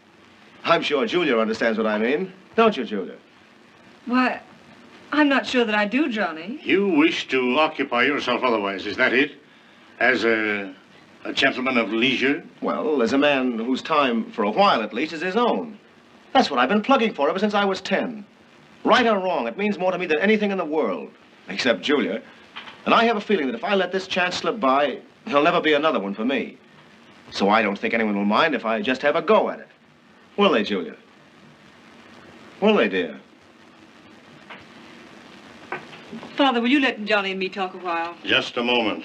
I'm sure Julia understands what I mean. Don't you, Julia? Why, I'm not sure that I do, Johnny. You wish to occupy yourself otherwise, is that it? As a gentleman of leisure? Well, as a man whose time, for a while at least, is his own. That's what I've been plugging for ever since I was 10. Right or wrong, it means more to me than anything in the world, except Julia. And I have a feeling that if I let this chance slip by, there'll never be another one for me. So I don't think anyone will mind if I just have a go at it. Will they, Julia? Will they, dear? Father, will you let Johnny and me talk a while? Just a moment.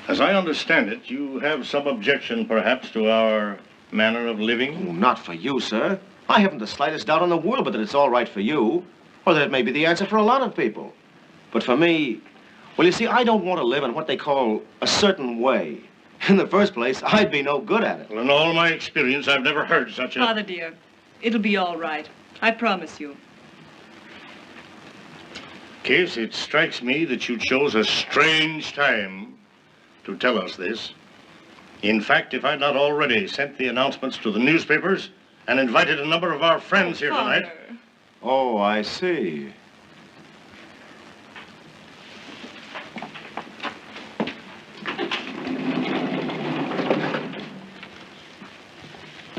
As I understand it, you have some objection, perhaps, to our manner of living? Oh, not for you, sir. I haven't the slightest doubt in the world but that it's all right for you, or that it may be the answer for a lot of people. But for me, well, you see, I don't want to live in what they call a certain way. In the first place, I'd be no good at it. Well, in all my experience, I've never heard such a... Father, dear, it'll be all right. I promise you. Case, it strikes me that you chose a strange time to tell us this. In fact, if I'd not already sent the announcements to the newspapers and invited a number of our friends here tonight... Oh, I see.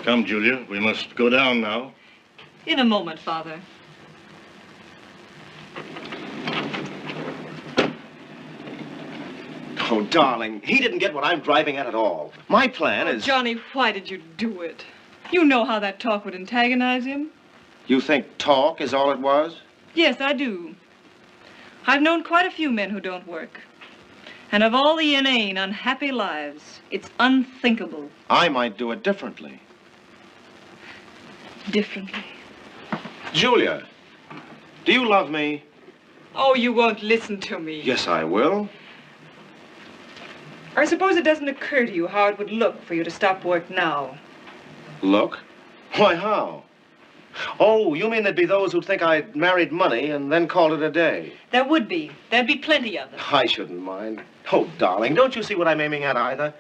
Come, Julia, we must go down now. In a moment, Father. Oh, darling, he didn't get what I'm driving at all. My plan is... Johnny, why did you do it? You know how that talk would antagonize him. You think talk is all it was? Yes, I do. I've known quite a few men who don't work. And of all the inane, unhappy lives, it's unthinkable. I might do it differently. Differently? Julia, do you love me? Oh, you won't listen to me. Yes, I will. I suppose it doesn't occur to you how it would look for you to stop work now. Look? Why, how? Oh, you mean there'd be those who'd think I'd married money and then called it a day? There would be. There'd be plenty of them. I shouldn't mind. Oh, darling, don't you see what I'm aiming at either?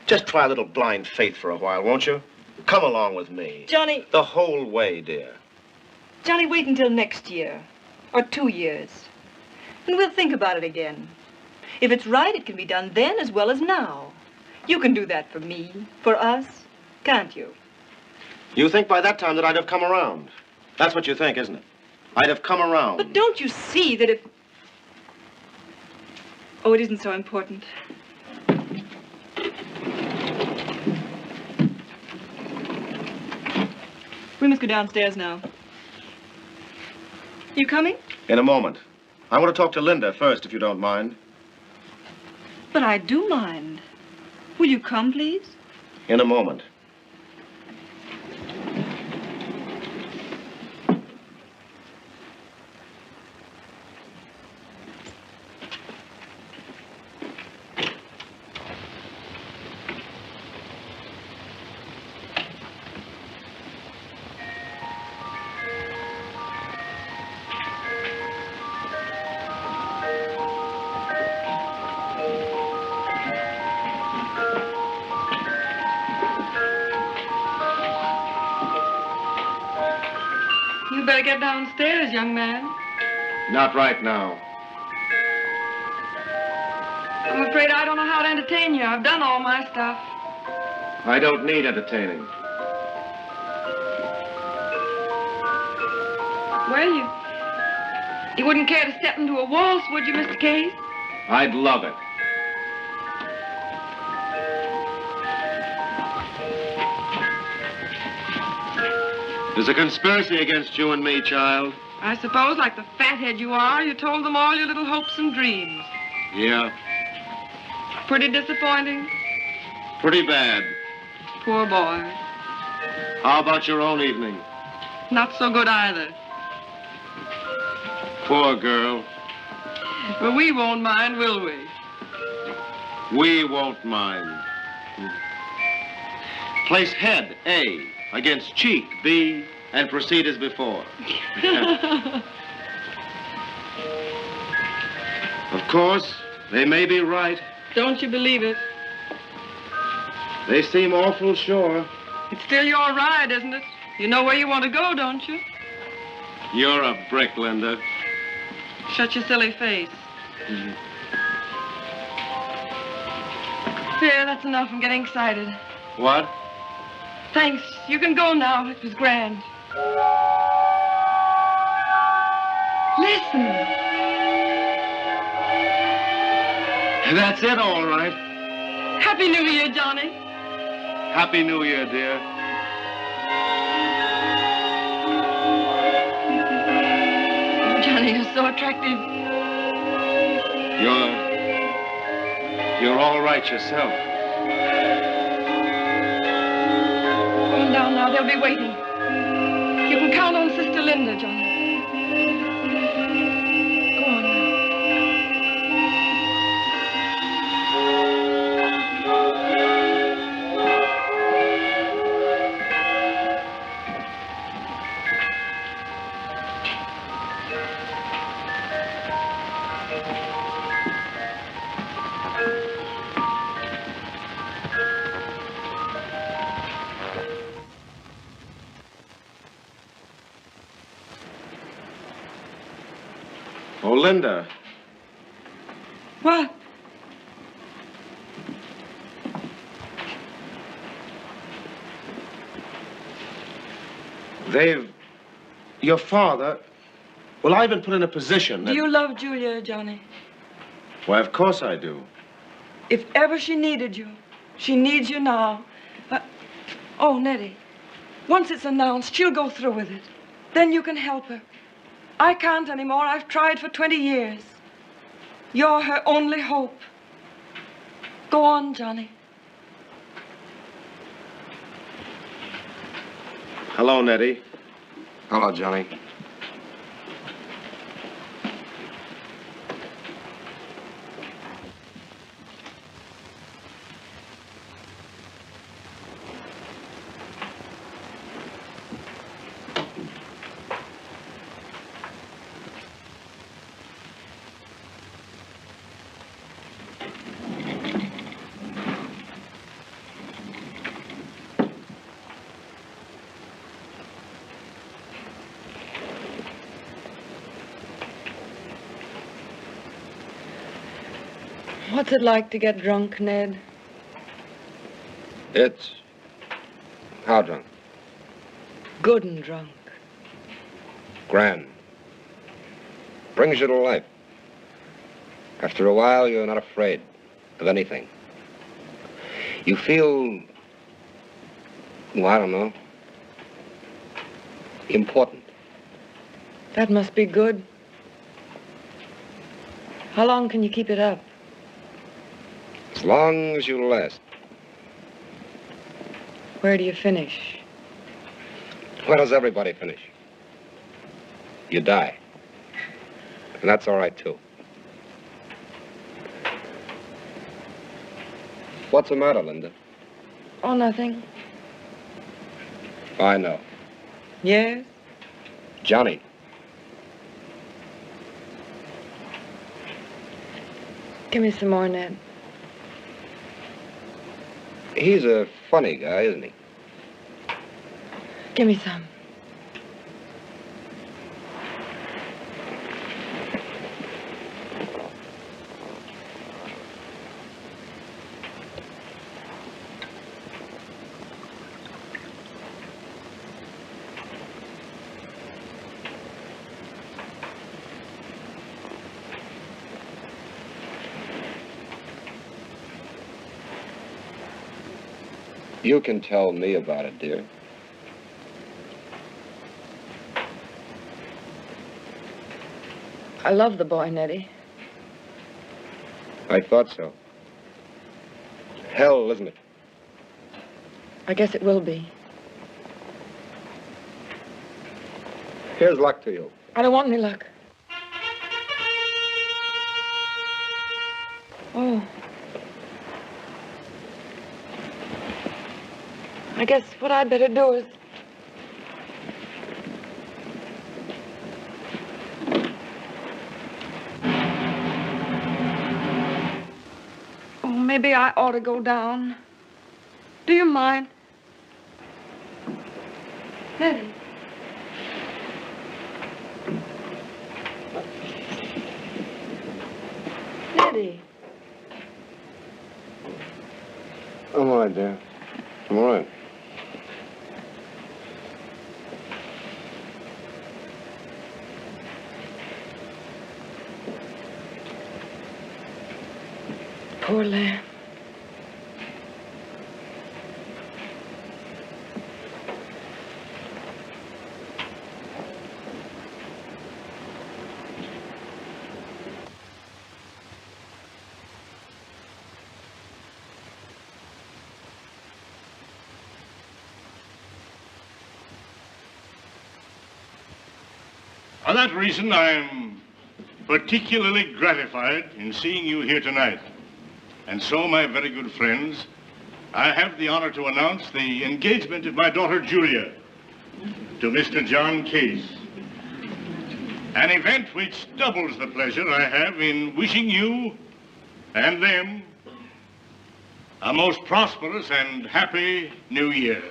Just try a little blind faith for a while, won't you? Come along with me. Johnny... The whole way, dear. Johnny, wait until next year. Or 2 years. And we'll think about it again. If it's right, it can be done then as well as now. You can do that for me, for us, can't you? You think by that time that I'd have come around? That's what you think, isn't it? I'd have come around. But don't you see that if... Oh, it isn't so important. We must go downstairs now. You coming? In a moment. I want to talk to Linda first, if you don't mind. But I do mind. Will you come, please? In a moment. You better get downstairs, young man. Not right now. I'm afraid I don't know how to entertain you. I've done all my stuff. I don't need entertaining. Well, you wouldn't care to step into a waltz, would you, Mr. Case? I'd love it. There's a conspiracy against you and me, child. I suppose, like the fathead you are, you told them all your little hopes and dreams. Yeah, Pretty disappointing. pretty bad. Poor boy. How about your own evening? Not so good either. Poor girl. But we won't mind, will we? We won't mind. Place head, A, against cheek, B, and proceed as before. Of course, they may be right. Don't you believe it? They seem awful sure. It's still your ride, isn't it? You know where you want to go, don't you? You're a brick, Linda. Shut your silly face. There, that's enough. I'm getting excited. What? Thanks. You can go now. It was grand. Listen. That's it, all right. Happy New Year, Johnny. Happy New Year, dear. Johnny, you're so attractive. You're all right yourself. Go on down now. They'll be waiting. You can count on Sister Linda, Johnny. Go on now. Oh, Linda. What? Your father... Well, I've been put in a position that... Do you love Julia, Johnny? Why, of course I do. If ever she needed you, she needs you now. Oh, Nettie, once it's announced, she'll go through with it. Then you can help her. I can't anymore. I've tried for 20 years. You're her only hope. Go on, Johnny. Hello, Nettie. Hello, Johnny. What's it like to get drunk, Ned? It's... how drunk? Good and drunk. Grand. Brings you to life. After a while, you're not afraid of anything. You feel... well, I don't know. Important. That must be good. How long can you keep it up? As long as you last. Where do you finish? Where does everybody finish? You die. And that's all right, too. What's the matter, Linda? Oh, nothing. I know. Yes? Johnny. Give me some more, Ned. He's a funny guy, isn't he? Give me some. You can tell me about it, dear. I love the boy, Nettie. I thought so. Hell, isn't it? I guess it will be. Here's luck to you. I don't want any luck. Oh. I guess what I'd better do is... Oh, maybe I ought to go down. Do you mind? Nettie. Nettie. I'm all right, dear. I'm all right. Poor lamb. For that reason, I'm particularly gratified in seeing you here tonight. And so, my very good friends, I have the honor to announce the engagement of my daughter Julia to Mr. John Case. An event which doubles the pleasure I have in wishing you and them a most prosperous and happy New Year.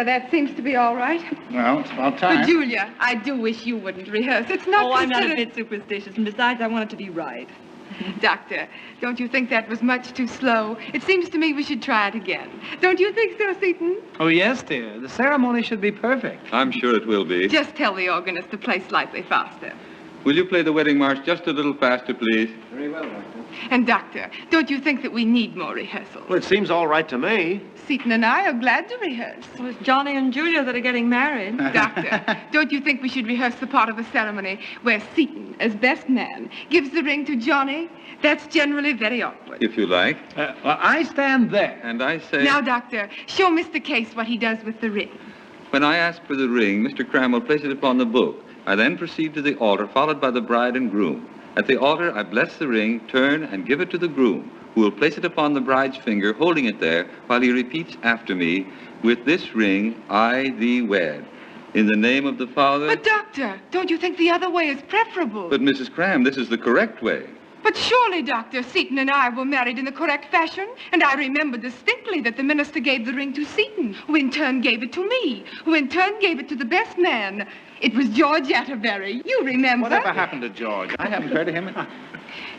That seems to be all right. Well, it's about time. But, Julia, I do wish you wouldn't rehearse. It's not I'm not a bit superstitious, and besides, I want it to be right. Doctor, don't you think that was much too slow? It seems to me we should try it again. Don't you think so, Seton? Oh, yes, dear. The ceremony should be perfect. I'm sure it will be. Just tell the organist to play slightly faster. Will you play the wedding march just a little faster, please? Very well, Doctor. And, Doctor, don't you think that we need more rehearsal? Well, it seems all right to me. Seton and I are glad to rehearse. Well, it's Johnny and Julia that are getting married. Doctor, don't you think we should rehearse the part of the ceremony where Seton, as best man, gives the ring to Johnny? That's generally very awkward. If you like. Well, I stand there. And I say... Now, Doctor, show Mr. Case what he does with the ring. When I ask for the ring, Mr. Cram will place it upon the book. I then proceed to the altar, followed by the bride and groom. At the altar, I bless the ring, turn, and give it to the groom, who will place it upon the bride's finger, holding it there, while he repeats after me, "With this ring, I thee wed. In the name of the Father..." But, Doctor, don't you think the other way is preferable? But, Mrs. Cram, this is the correct way. But surely, Doctor, Seton and I were married in the correct fashion, and I remember distinctly that the minister gave the ring to Seton, who in turn gave it to me, who in turn gave it to the best man. It was George Atterbury. You remember? Whatever happened to George? I haven't heard of him.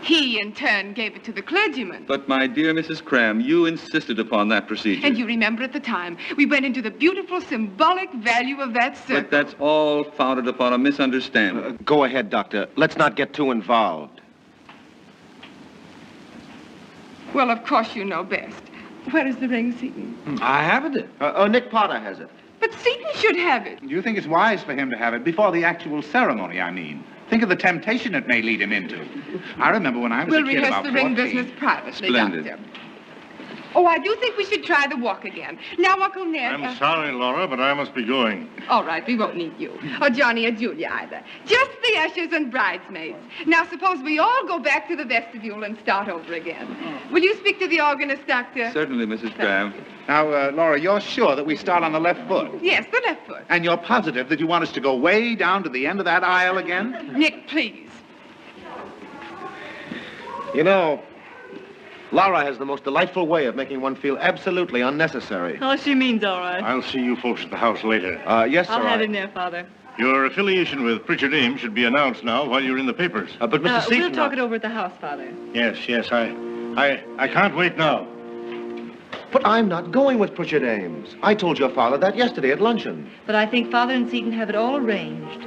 He, in turn, gave it to the clergyman. But, my dear Mrs. Cram, you insisted upon that procedure. And you remember at the time, we went into the beautiful symbolic value of that circle. But that's all founded upon a misunderstanding. Go ahead, Doctor. Let's not get too involved. Well, of course you know best. Where is the ring, Seton? I haven't it. Nick Potter has it. But Seton should have it. Do you think it's wise for him to have it before the actual ceremony, I mean? Think of the temptation it may lead him into. I remember when I was We'll a kid rehearse about the 14. ring business privately, Splendid. Doctor. Oh, I do think we should try the walk again. Now, Uncle Ned... I'm sorry, Laura, but I must be going. All right, we won't need you. Or Johnny or Julia either. Just the ushers and bridesmaids. Now, suppose we all go back to the vestibule and start over again. Will you speak to the organist, Doctor? Certainly, Mrs. Graham. Now, Laura, you're sure that we start on the left foot? Yes, the left foot. And you're positive that you want us to go way down to the end of that aisle again? Nick, please. You know, Laura has the most delightful way of making one feel absolutely unnecessary. Oh, she means all right. I'll see you folks at the house later. Yes, sir. I'll have him there, Father. Your affiliation with Pritchard Ames should be announced now while you're in the papers. But Mr. Seaton... We'll talk it over at the house, Father. Yes, I can't wait now. But I'm not going with Pritchard Ames. I told your father that yesterday at luncheon. But I think Father and Seaton have it all arranged.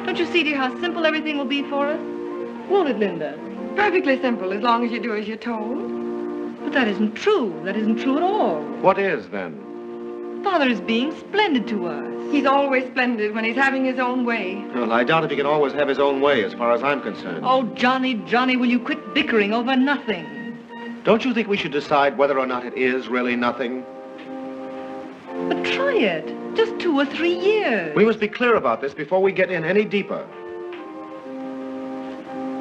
Don't you see, dear, how simple everything will be for us? Won't it, Linda? Perfectly simple, as long as you do as you're told. But that isn't true. That isn't true at all. What is, then? Father is being splendid to us. He's always splendid when he's having his own way. Well, I doubt if he can always have his own way, as far as I'm concerned. Oh, Johnny, will you quit bickering over nothing? Don't you think we should decide whether or not it is really nothing? But try it. Just 2 or 3 years. We must be clear about this before we get in any deeper.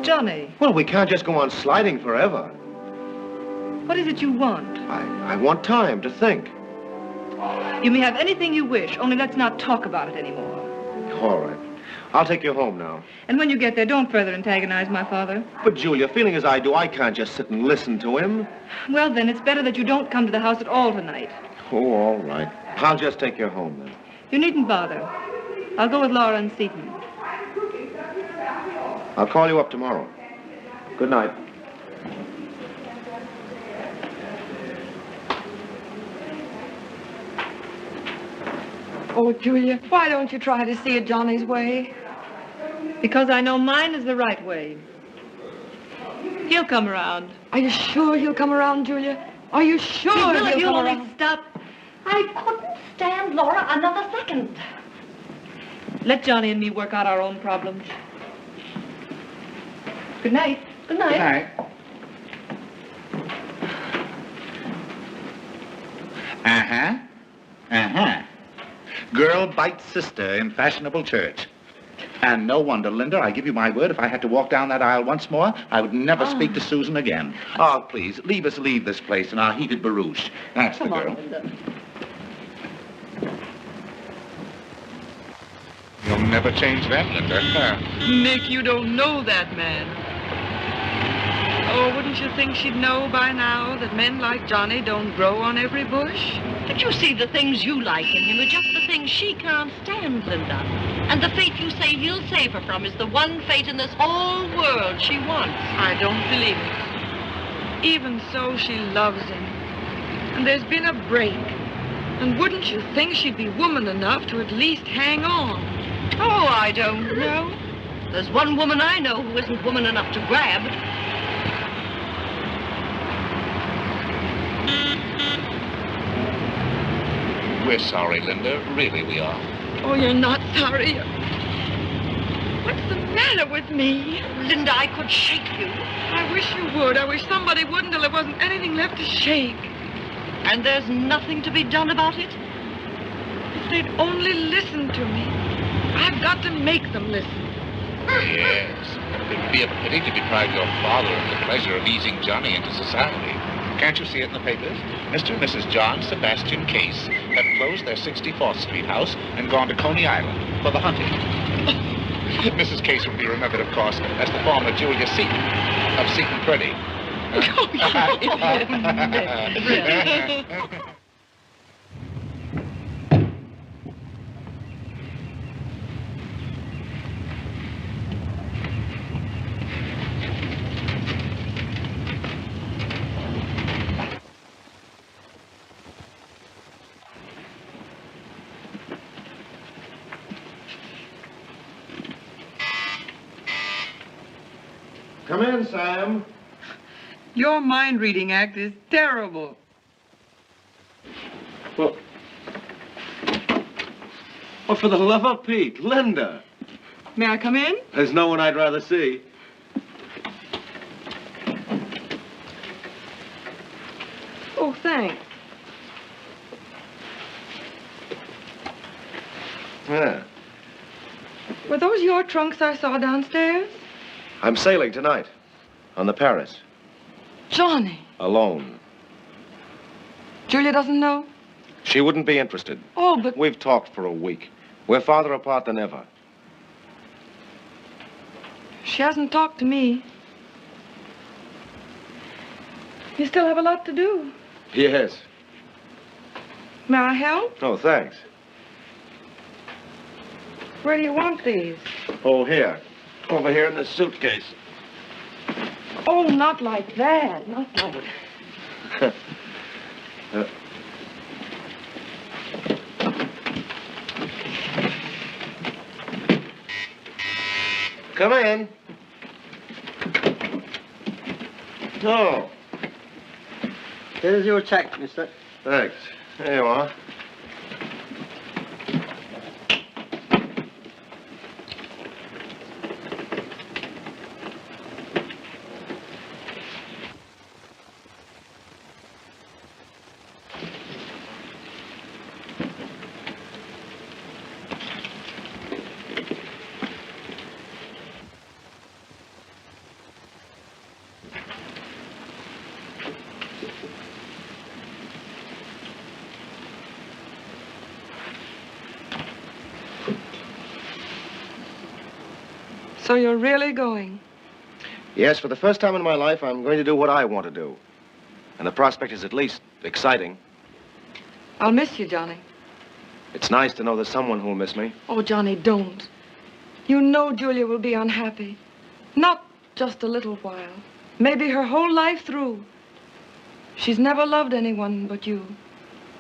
Johnny. Well, we can't just go on sliding forever. What is it you want? I want time to think. You may have anything you wish, only let's not talk about it anymore. All right. I'll take you home now. And when you get there, don't further antagonize my father. But, Julia, feeling as I do, I can't just sit and listen to him. Well, then, it's better that you don't come to the house at all tonight. Oh, all right. I'll just take you home, then. You needn't bother. I'll go with Laura and Seaton. I'll call you up tomorrow. Good night. Oh, Julia, why don't you try to see it Johnny's way? Because I know mine is the right way. He'll come around. Are you sure he'll come around, Julia? Are you sure he'll come around? Stop. I couldn't stand Laura another second. Let Johnny and me work out our own problems. Good night. Good night. Good night. Girl bites sister in fashionable church. And no wonder, Linda, I give you my word, if I had to walk down that aisle once more, I would never speak to Susan again. Oh, please, leave us leave this place in our heated barouche. That's the girl. On, Linda. You'll never change that, Linda. Nick, you don't know that man. Oh, wouldn't you think she'd know by now that men like Johnny don't grow on every bush? But you see, the things you like in him are just the things she can't stand, Linda. And the fate you say he'll save her from is the one fate in this whole world she wants. I don't believe it. Even so, she loves him. And there's been a break. And wouldn't you think she'd be woman enough to at least hang on? Oh, I don't know. There's one woman I know who isn't woman enough to grab. We're sorry, Linda. Really, we are. Oh, you're not sorry. What's the matter with me? Linda, I could shake you. I wish you would. I wish somebody would until there wasn't anything left to shake. And there's nothing to be done about it? If they'd only listen to me. I've got to make them listen. Yes. It would be a pity to deprive your father of the pleasure of easing Johnny into society. Can't you see it in the papers? Mr. and Mrs. John Sebastian Case have closed their 64th Street house and gone to Coney Island for the hunting. Mrs. Case will be remembered, of course, as the former Julia Seaton of Seaton Purdy. Come in, Sam. Your mind-reading act is terrible. Well, for the love of Pete, Linda. May I come in? There's no one I'd rather see. Oh, Oh, thanks. Yeah. Were those your trunks I saw downstairs? I'm sailing tonight on the Paris. Johnny. Alone. Julia doesn't know? She wouldn't be interested. Oh, but... We've talked for a week. We're farther apart than ever. She hasn't talked to me. You still have a lot to do. Yes. May I help? Oh, thanks. Where do you want these? Oh, here. Over here in this suitcase. Oh, not like that. Not like that. Come in. Oh. Here's your check, mister. Thanks. There you are. So you're really going? Yes, for the first time in my life, I'm going to do what I want to do. And the prospect is at least exciting. I'll miss you, Johnny. It's nice to know there's someone who'll miss me. Oh, Johnny, don't. You know Julia will be unhappy. Not just a little while. Maybe her whole life through. She's never loved anyone but you.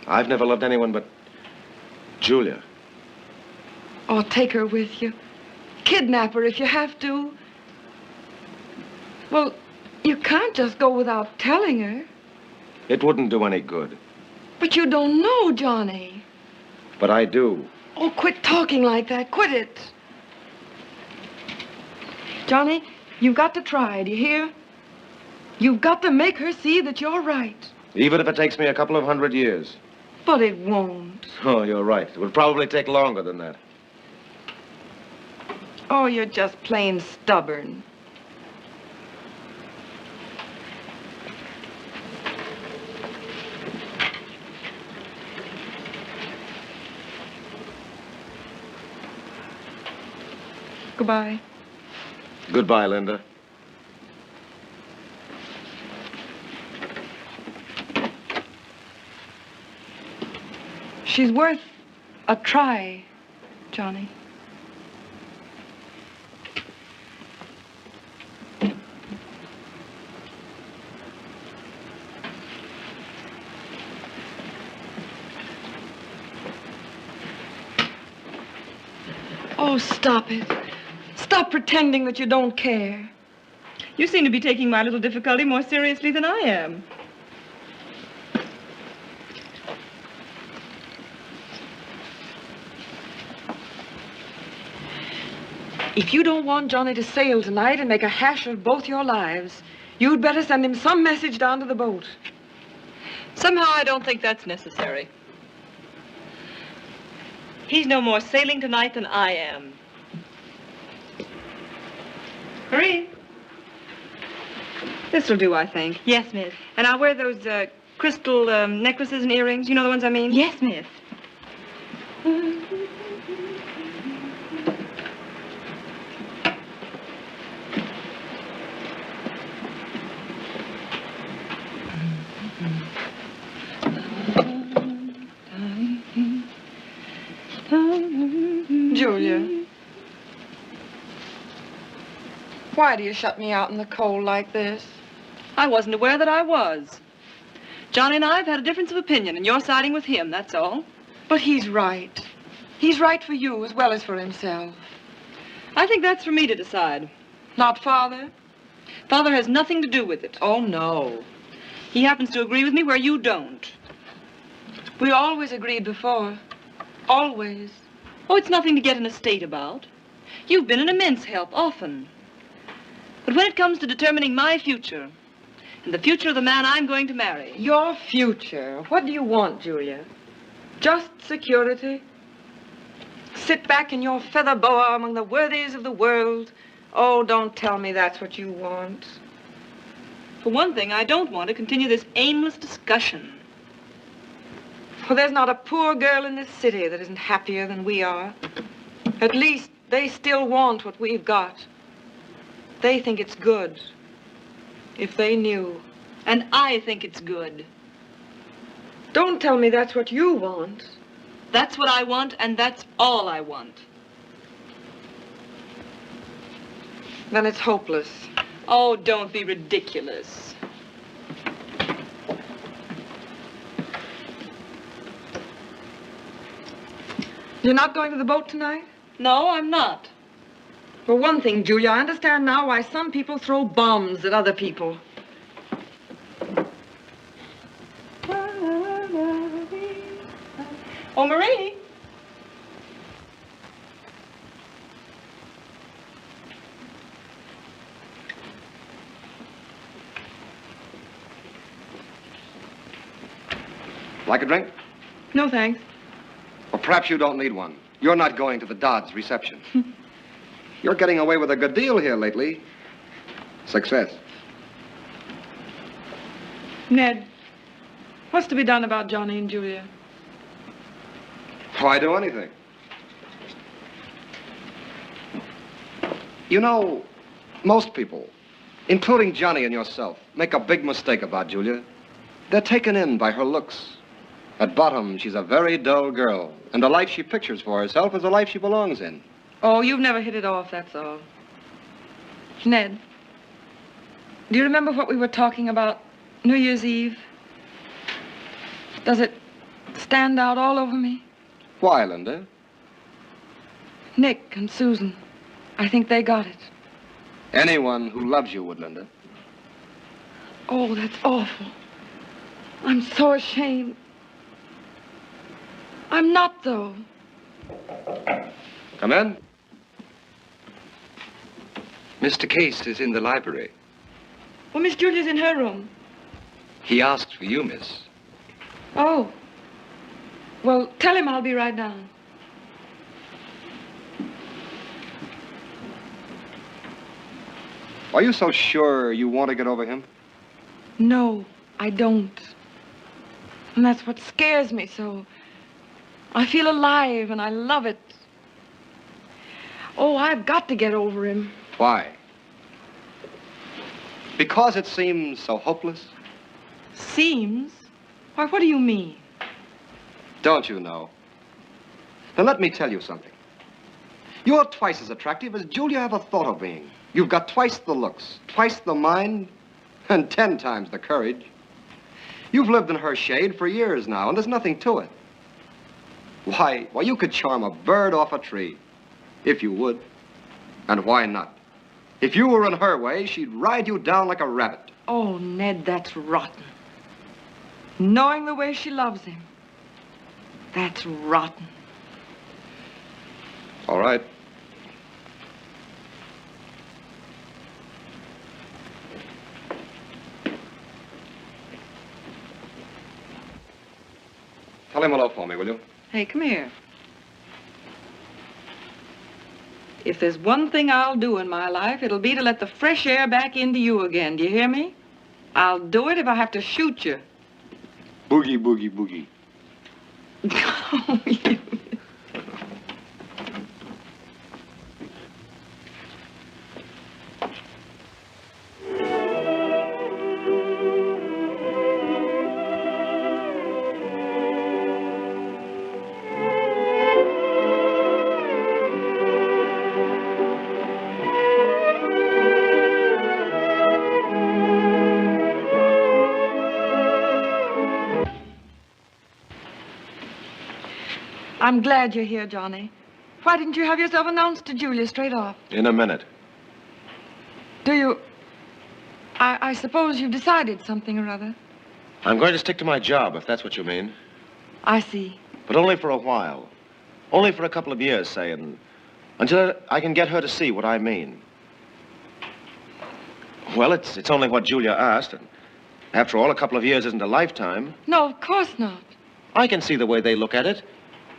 I've never loved anyone but Julia. Oh, take her with you. Kidnap her if you have to. Well, you can't just go without telling her. It wouldn't do any good. But you don't know, Johnny. But I do. Oh, quit talking like that. Quit it. Johnny, you've got to try, do you hear? You've got to make her see that you're right. Even if it takes me a couple of 100 years. But it won't. Oh, you're right. It would probably take longer than that. Oh, you're just plain stubborn. Goodbye. Goodbye, Linda. She's worth a try, Johnny. Oh, stop it. Stop pretending that you don't care. You seem to be taking my little difficulty more seriously than I am. If you don't want Johnny to sail tonight and make a hash of both your lives, you'd better send him some message down to the boat. Somehow I don't think that's necessary. He's no more sailing tonight than I am. Hurry. This'll do, I think. Yes, miss. And I'll wear those crystal necklaces and earrings. You know the ones I mean? Yes, miss. Julia. Why do you shut me out in the cold like this? I wasn't aware that I was. Johnny and I have had a difference of opinion, and you're siding with him, that's all. But he's right. He's right for you as well as for himself. I think that's for me to decide. Not Father? Father has nothing to do with it. Oh, no. He happens to agree with me where you don't. We always agreed before. Always. Oh, it's nothing to get in a state about. You've been an immense help, often. But when it comes to determining my future, and the future of the man I'm going to marry. Your future? What do you want, Julia? Just security? Sit back in your feather boa among the worthies of the world? Oh, don't tell me that's what you want. For one thing, I don't want to continue this aimless discussion. For there's not a poor girl in this city that isn't happier than we are. At least they still want what we've got. They think it's good. If they knew. And I think it's good. Don't tell me that's what you want. That's what I want, and that's all I want. Then it's hopeless. Oh, don't be ridiculous. You're not going to the boat tonight? No, I'm not. For one thing, Julia, I understand now why some people throw bombs at other people. Oh, Marie. Like a drink? No, thanks. Or perhaps you don't need one. You're not going to the Dodds reception. You're getting away with a good deal here lately. Success. Ned, what's to be done about Johnny and Julia? Why do anything? You know, most people, including Johnny and yourself, make a big mistake about Julia. They're taken in by her looks. At bottom, she's a very dull girl, and the life she pictures for herself is the life she belongs in. Oh, you've never hit it off, that's all. Ned, do you remember what we were talking about New Year's Eve? Does it stand out all over me? Why, Linda? Nick and Susan, I think they got it. Anyone who loves you would, Linda. Oh, that's awful. I'm so ashamed. I'm not, though. Come in. Mr. Case is in the library. Well, Miss Julia's in her room. He asked for you, miss. Oh. Well, tell him I'll be right down. Are you so sure you want to get over him? No, I don't. And that's what scares me so. I feel alive and I love it. Oh, I've got to get over him. Why? Because it seems so hopeless? Seems? Why, what do you mean? Don't you know? Now, let me tell you something. You're twice as attractive as Julia ever thought of being. You've got twice the looks, twice the mind, and 10 times the courage. You've lived in her shade for years now, and there's nothing to it. Why, you could charm a bird off a tree, if you would. And why not? If you were in her way, she'd ride you down like a rabbit. Oh, Ned, that's rotten. Knowing the way she loves him, that's rotten. All right. Tell him hello for me, will you? Hey, come here. If there's one thing I'll do in my life, it'll be to let the fresh air back into you again. Do you hear me? I'll do it if I have to shoot you. Boogie, boogie, boogie. Oh, you. I'm glad you're here, Johnny. Why didn't you have yourself announced to Julia straight off? In a minute. Do you... I suppose you've decided something or other. I'm going to stick to my job, if that's what you mean. I see. But only for a while. Only for a couple of years, say, and until I can get her to see what I mean. Well, it's only what Julia asked, and After all, a couple of years isn't a lifetime. No, of course not. I can see the way they look at it.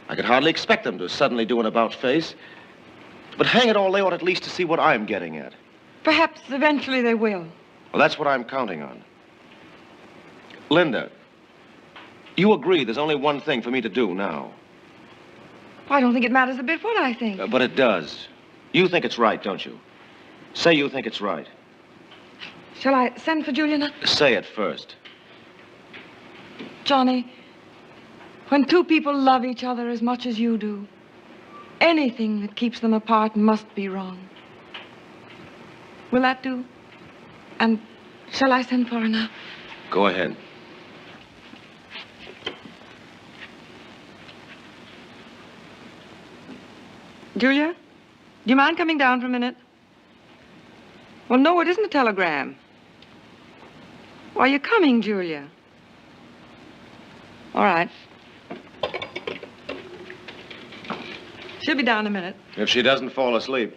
I could hardly expect them to suddenly do an about-face. But hang it all, they ought at least to see what I'm getting at. Perhaps eventually they will. Well, that's what I'm counting on. Linda, you agree there's only one thing for me to do now. I don't think it matters a bit what I think. But it does. You think it's right, don't you? Say you think it's right. Shall I send for Julia? Say it first. Johnny, when two people love each other as much as you do, anything that keeps them apart must be wrong. Will that do? And shall I send for her now? Go ahead. Julia, do you mind coming down for a minute? Well, no, it isn't a telegram. Why, you're coming, Julia. All right. She'll be down in a minute. If she doesn't fall asleep.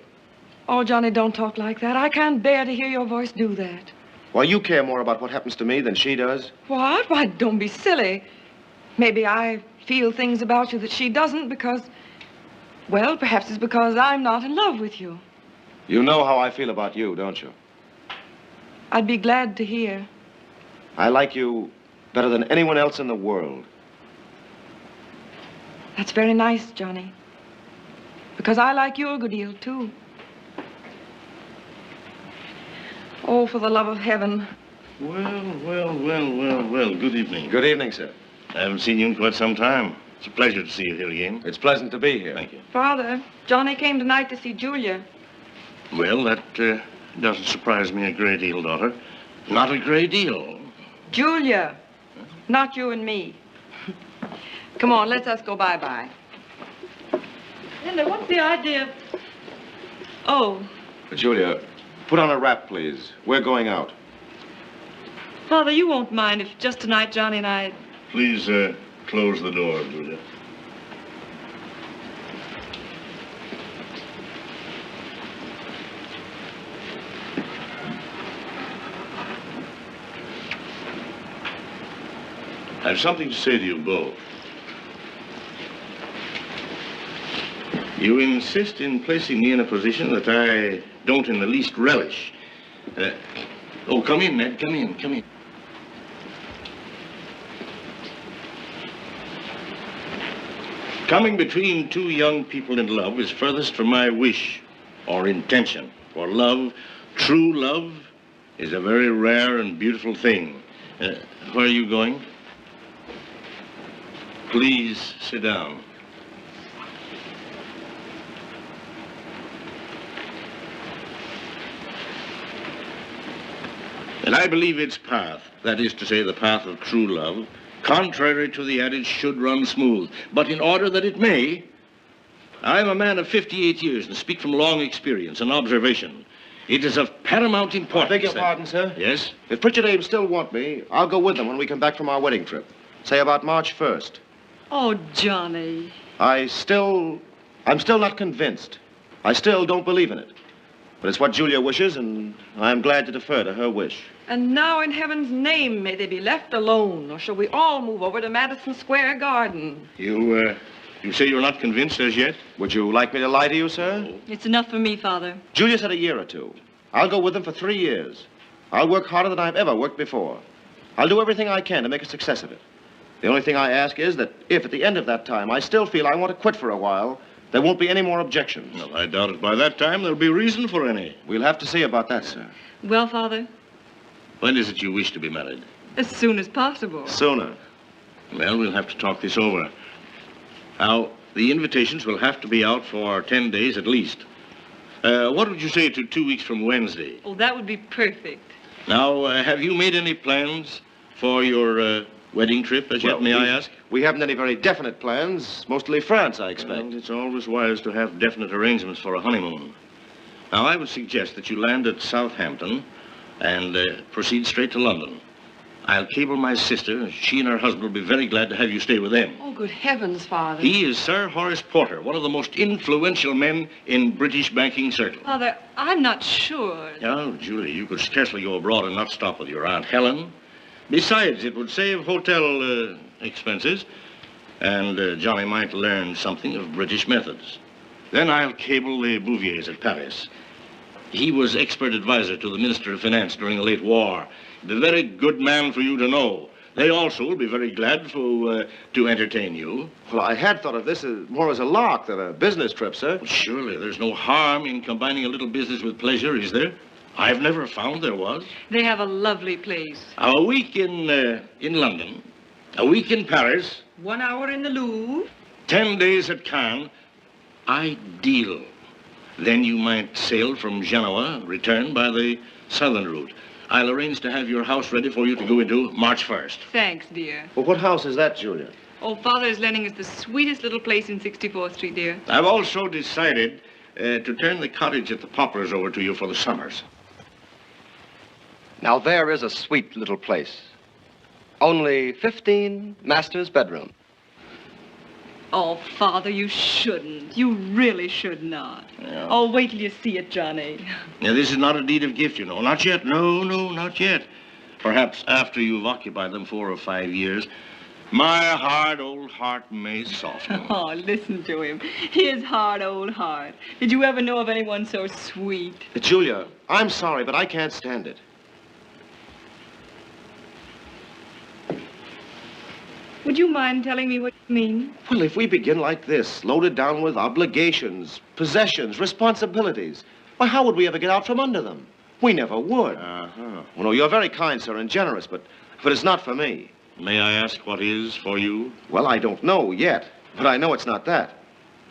Oh, Johnny, don't talk like that. I can't bear to hear your voice do that. Why, you care more about what happens to me than she does? What? Why, don't be silly. Maybe I feel things about you that she doesn't because... Well, perhaps it's because I'm not in love with you. You know how I feel about you, don't you? I'd be glad to hear. I like you better than anyone else in the world. That's very nice, Johnny. Because I like you a good deal, too. Oh, for the love of heaven. Well. Good evening. Good evening, sir. I haven't seen you in quite some time. It's a pleasure to see you here again. It's pleasant to be here. Thank you. Father, Johnny came tonight to see Julia. Well, that doesn't surprise me a great deal, daughter. Not a great deal. Julia, not you and me. Come on, let's us go bye-bye. Linda, what's the idea of... Oh. Julia, put on a wrap, please. We're going out. Father, you won't mind if just tonight Johnny and I... Please, close the door, Julia. I have something to say to you both. You insist in placing me in a position that I don't in the least relish. Oh, come in, Ned. Come in. Coming between two young people in love is furthest from my wish or intention. For love, true love, is a very rare and beautiful thing. Where are you going? Please sit down. And I believe its path, that is to say, the path of true love, contrary to the adage, should run smooth. But in order that it may, I am a man of 58 years and speak from long experience and observation. It is of paramount importance. I beg your pardon, sir? Yes? If Pritchard Ames still want me, I'll go with them when we come back from our wedding trip. Say about March 1st. Oh, Johnny. I'm still not convinced. I still don't believe in it. But it's what Julia wishes, and I'm glad to defer to her wish. And now, in heaven's name, may they be left alone, or shall we all move over to Madison Square Garden? You say you're not convinced as yet? Would you like me to lie to you, sir? It's enough for me, Father. Julia said a year or two. I'll go with them for 3 years. I'll work harder than I've ever worked before. I'll do everything I can to make a success of it. The only thing I ask is that if at the end of that time I still feel I want to quit for a while, there won't be any more objections. Well, I doubt it. By that time, there'll be reason for any. We'll have to see about that, sir. Well, Father? When is it you wish to be married? As soon as possible. Sooner. Well, we'll have to talk this over. Now, the invitations will have to be out for 10 days at least. What would you say to 2 weeks from Wednesday? Oh, that would be perfect. Now, have you made any plans for your wedding trip as yet, may I ask? We haven't any very definite plans. Mostly France, I expect. Well, it's always wise to have definite arrangements for a honeymoon. Now, I would suggest that you land at Southampton and proceed straight to London. I'll cable my sister. She and her husband will be very glad to have you stay with them. Oh, good heavens, Father. He is Sir Horace Porter, one of the most influential men in British banking circles. Father, I'm not sure. Oh, Julie, you could scarcely go abroad and not stop with your Aunt Helen, Besides, it would save hotel expenses, and Johnny might learn something of British methods. Then I'll cable the Bouviers at Paris. He was expert advisor to the Minister of Finance during the late war. The very good man for you to know. They also will be very glad to entertain you. Well, I had thought of this more as a lark than a business trip, sir. Well, surely there's no harm in combining a little business with pleasure, is there? I've never found there was. They have a lovely place. A week in London, a week in Paris, 1 hour in the Louvre. 10 days at Cannes. Ideal. Then you might sail from Genoa and return by the southern route. I'll arrange to have your house ready for you to go into March 1st. Thanks, dear. Well, what house is that, Julia? Oh, Father is lending us the sweetest little place in 64th Street, dear. I've also decided to turn the cottage at the Poplars over to you for the summers. Now, there is a sweet little place. Only 15 master's bedroom. Oh, Father, you shouldn't. You really should not. Yeah. Oh, wait till you see it, Johnny. Now, this is not a deed of gift, you know. Not yet. No, not yet. Perhaps after you've occupied them 4 or 5 years, my hard old heart may soften. Oh, listen to him. His hard old heart. Did you ever know of anyone so sweet? Julia, I'm sorry, but I can't stand it. Would you mind telling me what you mean? Well, if we begin like this, loaded down with obligations, possessions, responsibilities, why, how would we ever get out from under them? We never would. Well, no, you're very kind, sir, and generous, but it's not for me. May I ask what is for you? Well, I don't know yet, but I know it's not that.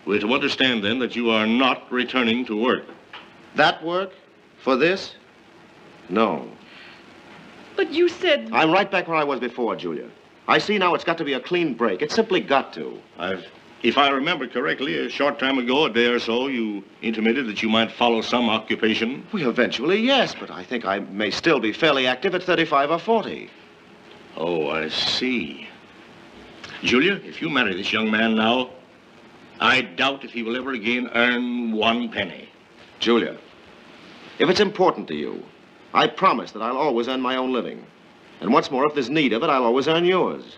We're to understand, then, that you are not returning to work. That work? For this? No. But you said... I'm right back where I was before, Julia. I see now it's got to be a clean break. It's simply got to. If I remember correctly, a short time ago, a day or so, you intimated that you might follow some occupation. Well, eventually, yes, but I think I may still be fairly active at 35 or 40. Oh, I see. Julia, if you marry this young man now, I doubt if he will ever again earn 1 penny. Julia, if it's important to you, I promise that I'll always earn my own living. And what's more, if there's need of it, I'll always earn yours.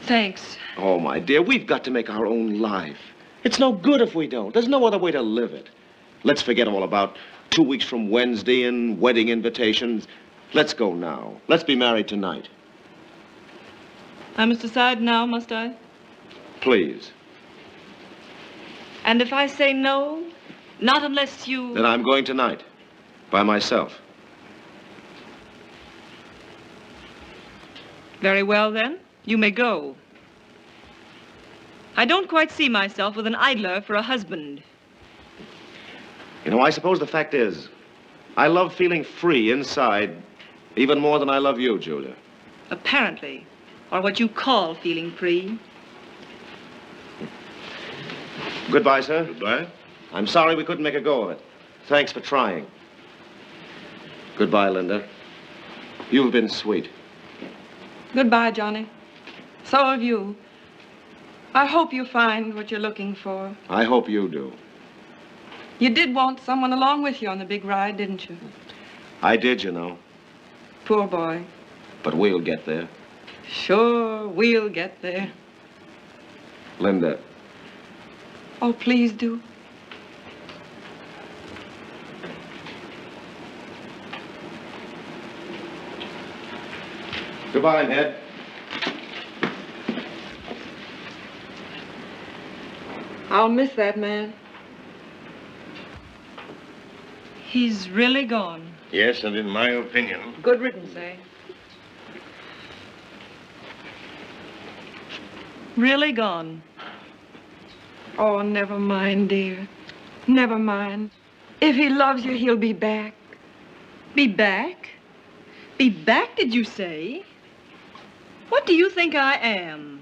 Thanks. Oh, my dear, we've got to make our own life. It's no good if we don't. There's no other way to live it. Let's forget all about 2 weeks from Wednesday and wedding invitations. Let's go now. Let's be married tonight. I must decide now, must I? Please. And if I say no, not unless you... Then I'm going tonight. By myself. Very well, then. You may go. I don't quite see myself with an idler for a husband. You know, I suppose the fact is, I love feeling free inside even more than I love you, Julia. Apparently. Or what you call feeling free. Goodbye, sir. Goodbye. I'm sorry we couldn't make a go of it. Thanks for trying. Goodbye, Linda. You've been sweet. Goodbye, Johnny. So have you. I hope you find what you're looking for. I hope you do. You did want someone along with you on the big ride, didn't you? I did, you know. Poor boy. But we'll get there. Sure, we'll get there. Linda. Oh, please do. Goodbye, Ned. I'll miss that man. He's really gone. Yes, and in my opinion... Good riddance, eh? Really gone. Oh, never mind, dear. Never mind. If he loves you, he'll be back. Be back? Be back, did you say? What do you think I am?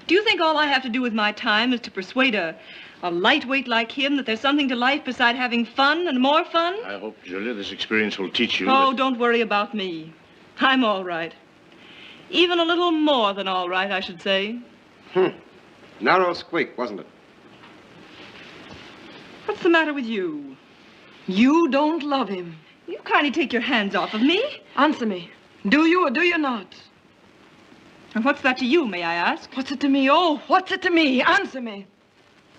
Do you think all I have to do with my time is to persuade a lightweight like him that there's something to life beside having fun and more fun? I hope, Julia, this experience will teach you... Oh, don't worry about me. I'm all right. Even a little more than all right, I should say. Narrow squeak, wasn't it? What's the matter with you? You don't love him. You kindly take your hands off of me. Answer me. Do you or do you not? And what's that to you, may I ask? What's it to me? Oh, what's it to me? Answer me.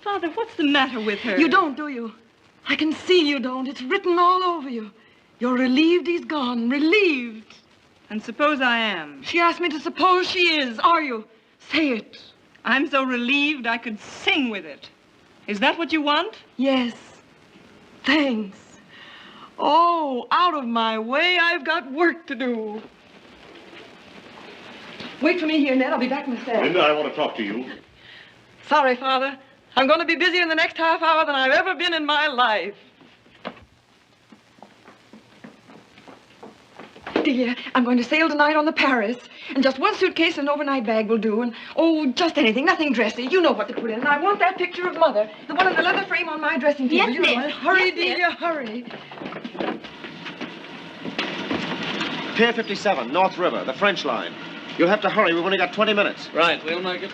Father, what's the matter with her? You don't, do you? I can see you don't. It's written all over you. You're relieved he's gone. Relieved. And suppose I am. She asked me to suppose she is. Are you? Say it. I'm so relieved I could sing with it. Is that what you want? Yes. Thanks. Oh, out of my way. I've got work to do. Wait for me here, Ned. I'll be back myself. Linda, I want to talk to you. Sorry, Father. I'm going to be busier in the next half hour than I've ever been in my life. Dear, I'm going to sail tonight on the Paris. And just one suitcase and an overnight bag will do. And, oh, just anything, nothing dressy. You know what to put in. And I want that picture of Mother. The one in the leather frame on my dressing table. Yes, You know miss. it. Hurry, Yes, miss. Delia, hurry. Pier 57, North River, the French line. You'll have to hurry. We've only got 20 minutes. Right, we'll make it.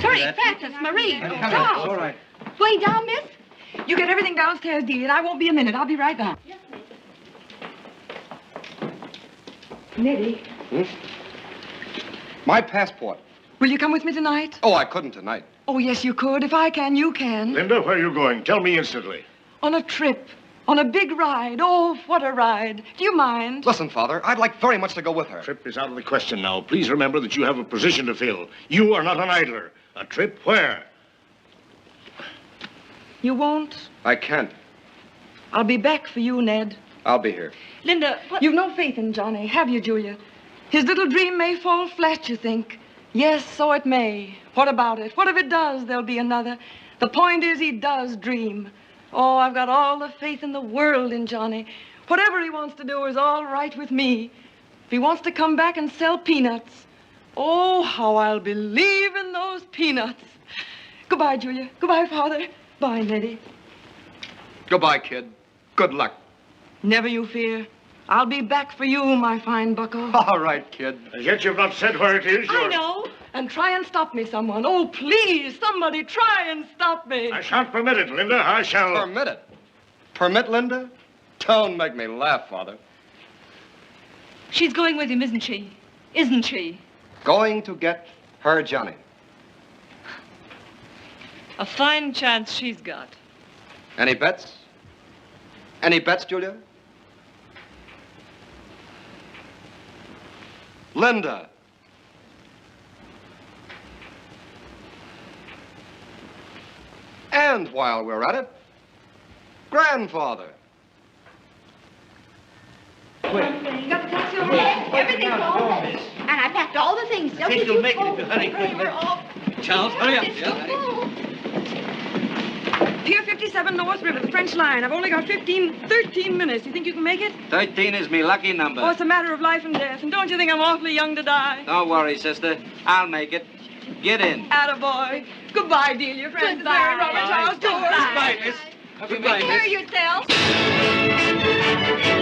Hurry, Francis, Marie. Charles. All right. Going down, miss? You get everything downstairs, Delia, and I won't be a minute. I'll be right back. Nettie, My passport. will you come with me tonight? Oh, I couldn't tonight. Oh, yes, you could. If I can, you can. Linda, where are you going? Tell me instantly. On a trip. On a big ride. Oh, what a ride. Do you mind? Listen, Father, I'd like very much to go with her. Trip is out of the question now. Please remember that you have a position to fill. You are not an idler. A trip where? You won't? I can't. I'll be back for you, Ned. I'll be here. Linda, what? You've no faith in Johnny, have you, Julia? His little dream may fall flat, you think. Yes, so it may. What about it? What if it does? There'll be another. The point is he does dream. Oh, I've got all the faith in the world in Johnny. Whatever he wants to do is all right with me. If he wants to come back and sell peanuts, oh, how I'll believe in those peanuts. Goodbye, Julia. Goodbye, Father. Bye, Nettie. Goodbye, kid. Good luck. Never you fear. I'll be back for you, my fine bucko. All right, kid. As yet you've not said where it is. I know. And try and stop me, someone. Oh, please, somebody try and stop me. I shan't permit it, Linda. I shall... Permit it? Permit, Linda? Don't make me laugh, Father. She's going with him, isn't she? Isn't she? Going to get her Johnny. A fine chance she's got. Any bets? Any bets, Julia? Linda. And while we're at it, grandfather. You got the taxi over there? Everything's all ready. And I packed all the things. I think you'll make it if you hurry quickly. Charles, hurry up. Pier 57, North River, the French line. I've only got 13 minutes. You think you can make it? 13 is me lucky number. Oh, it's a matter of life and death. And don't you think I'm awfully young to die? Don't worry, sister. I'll make it. Get in. Attaboy. Goodbye, Delia. Francis, Goodbye. Mary, Robert, Charles, George. Goodbye, miss. Goodbye, Take care miss. of yourself.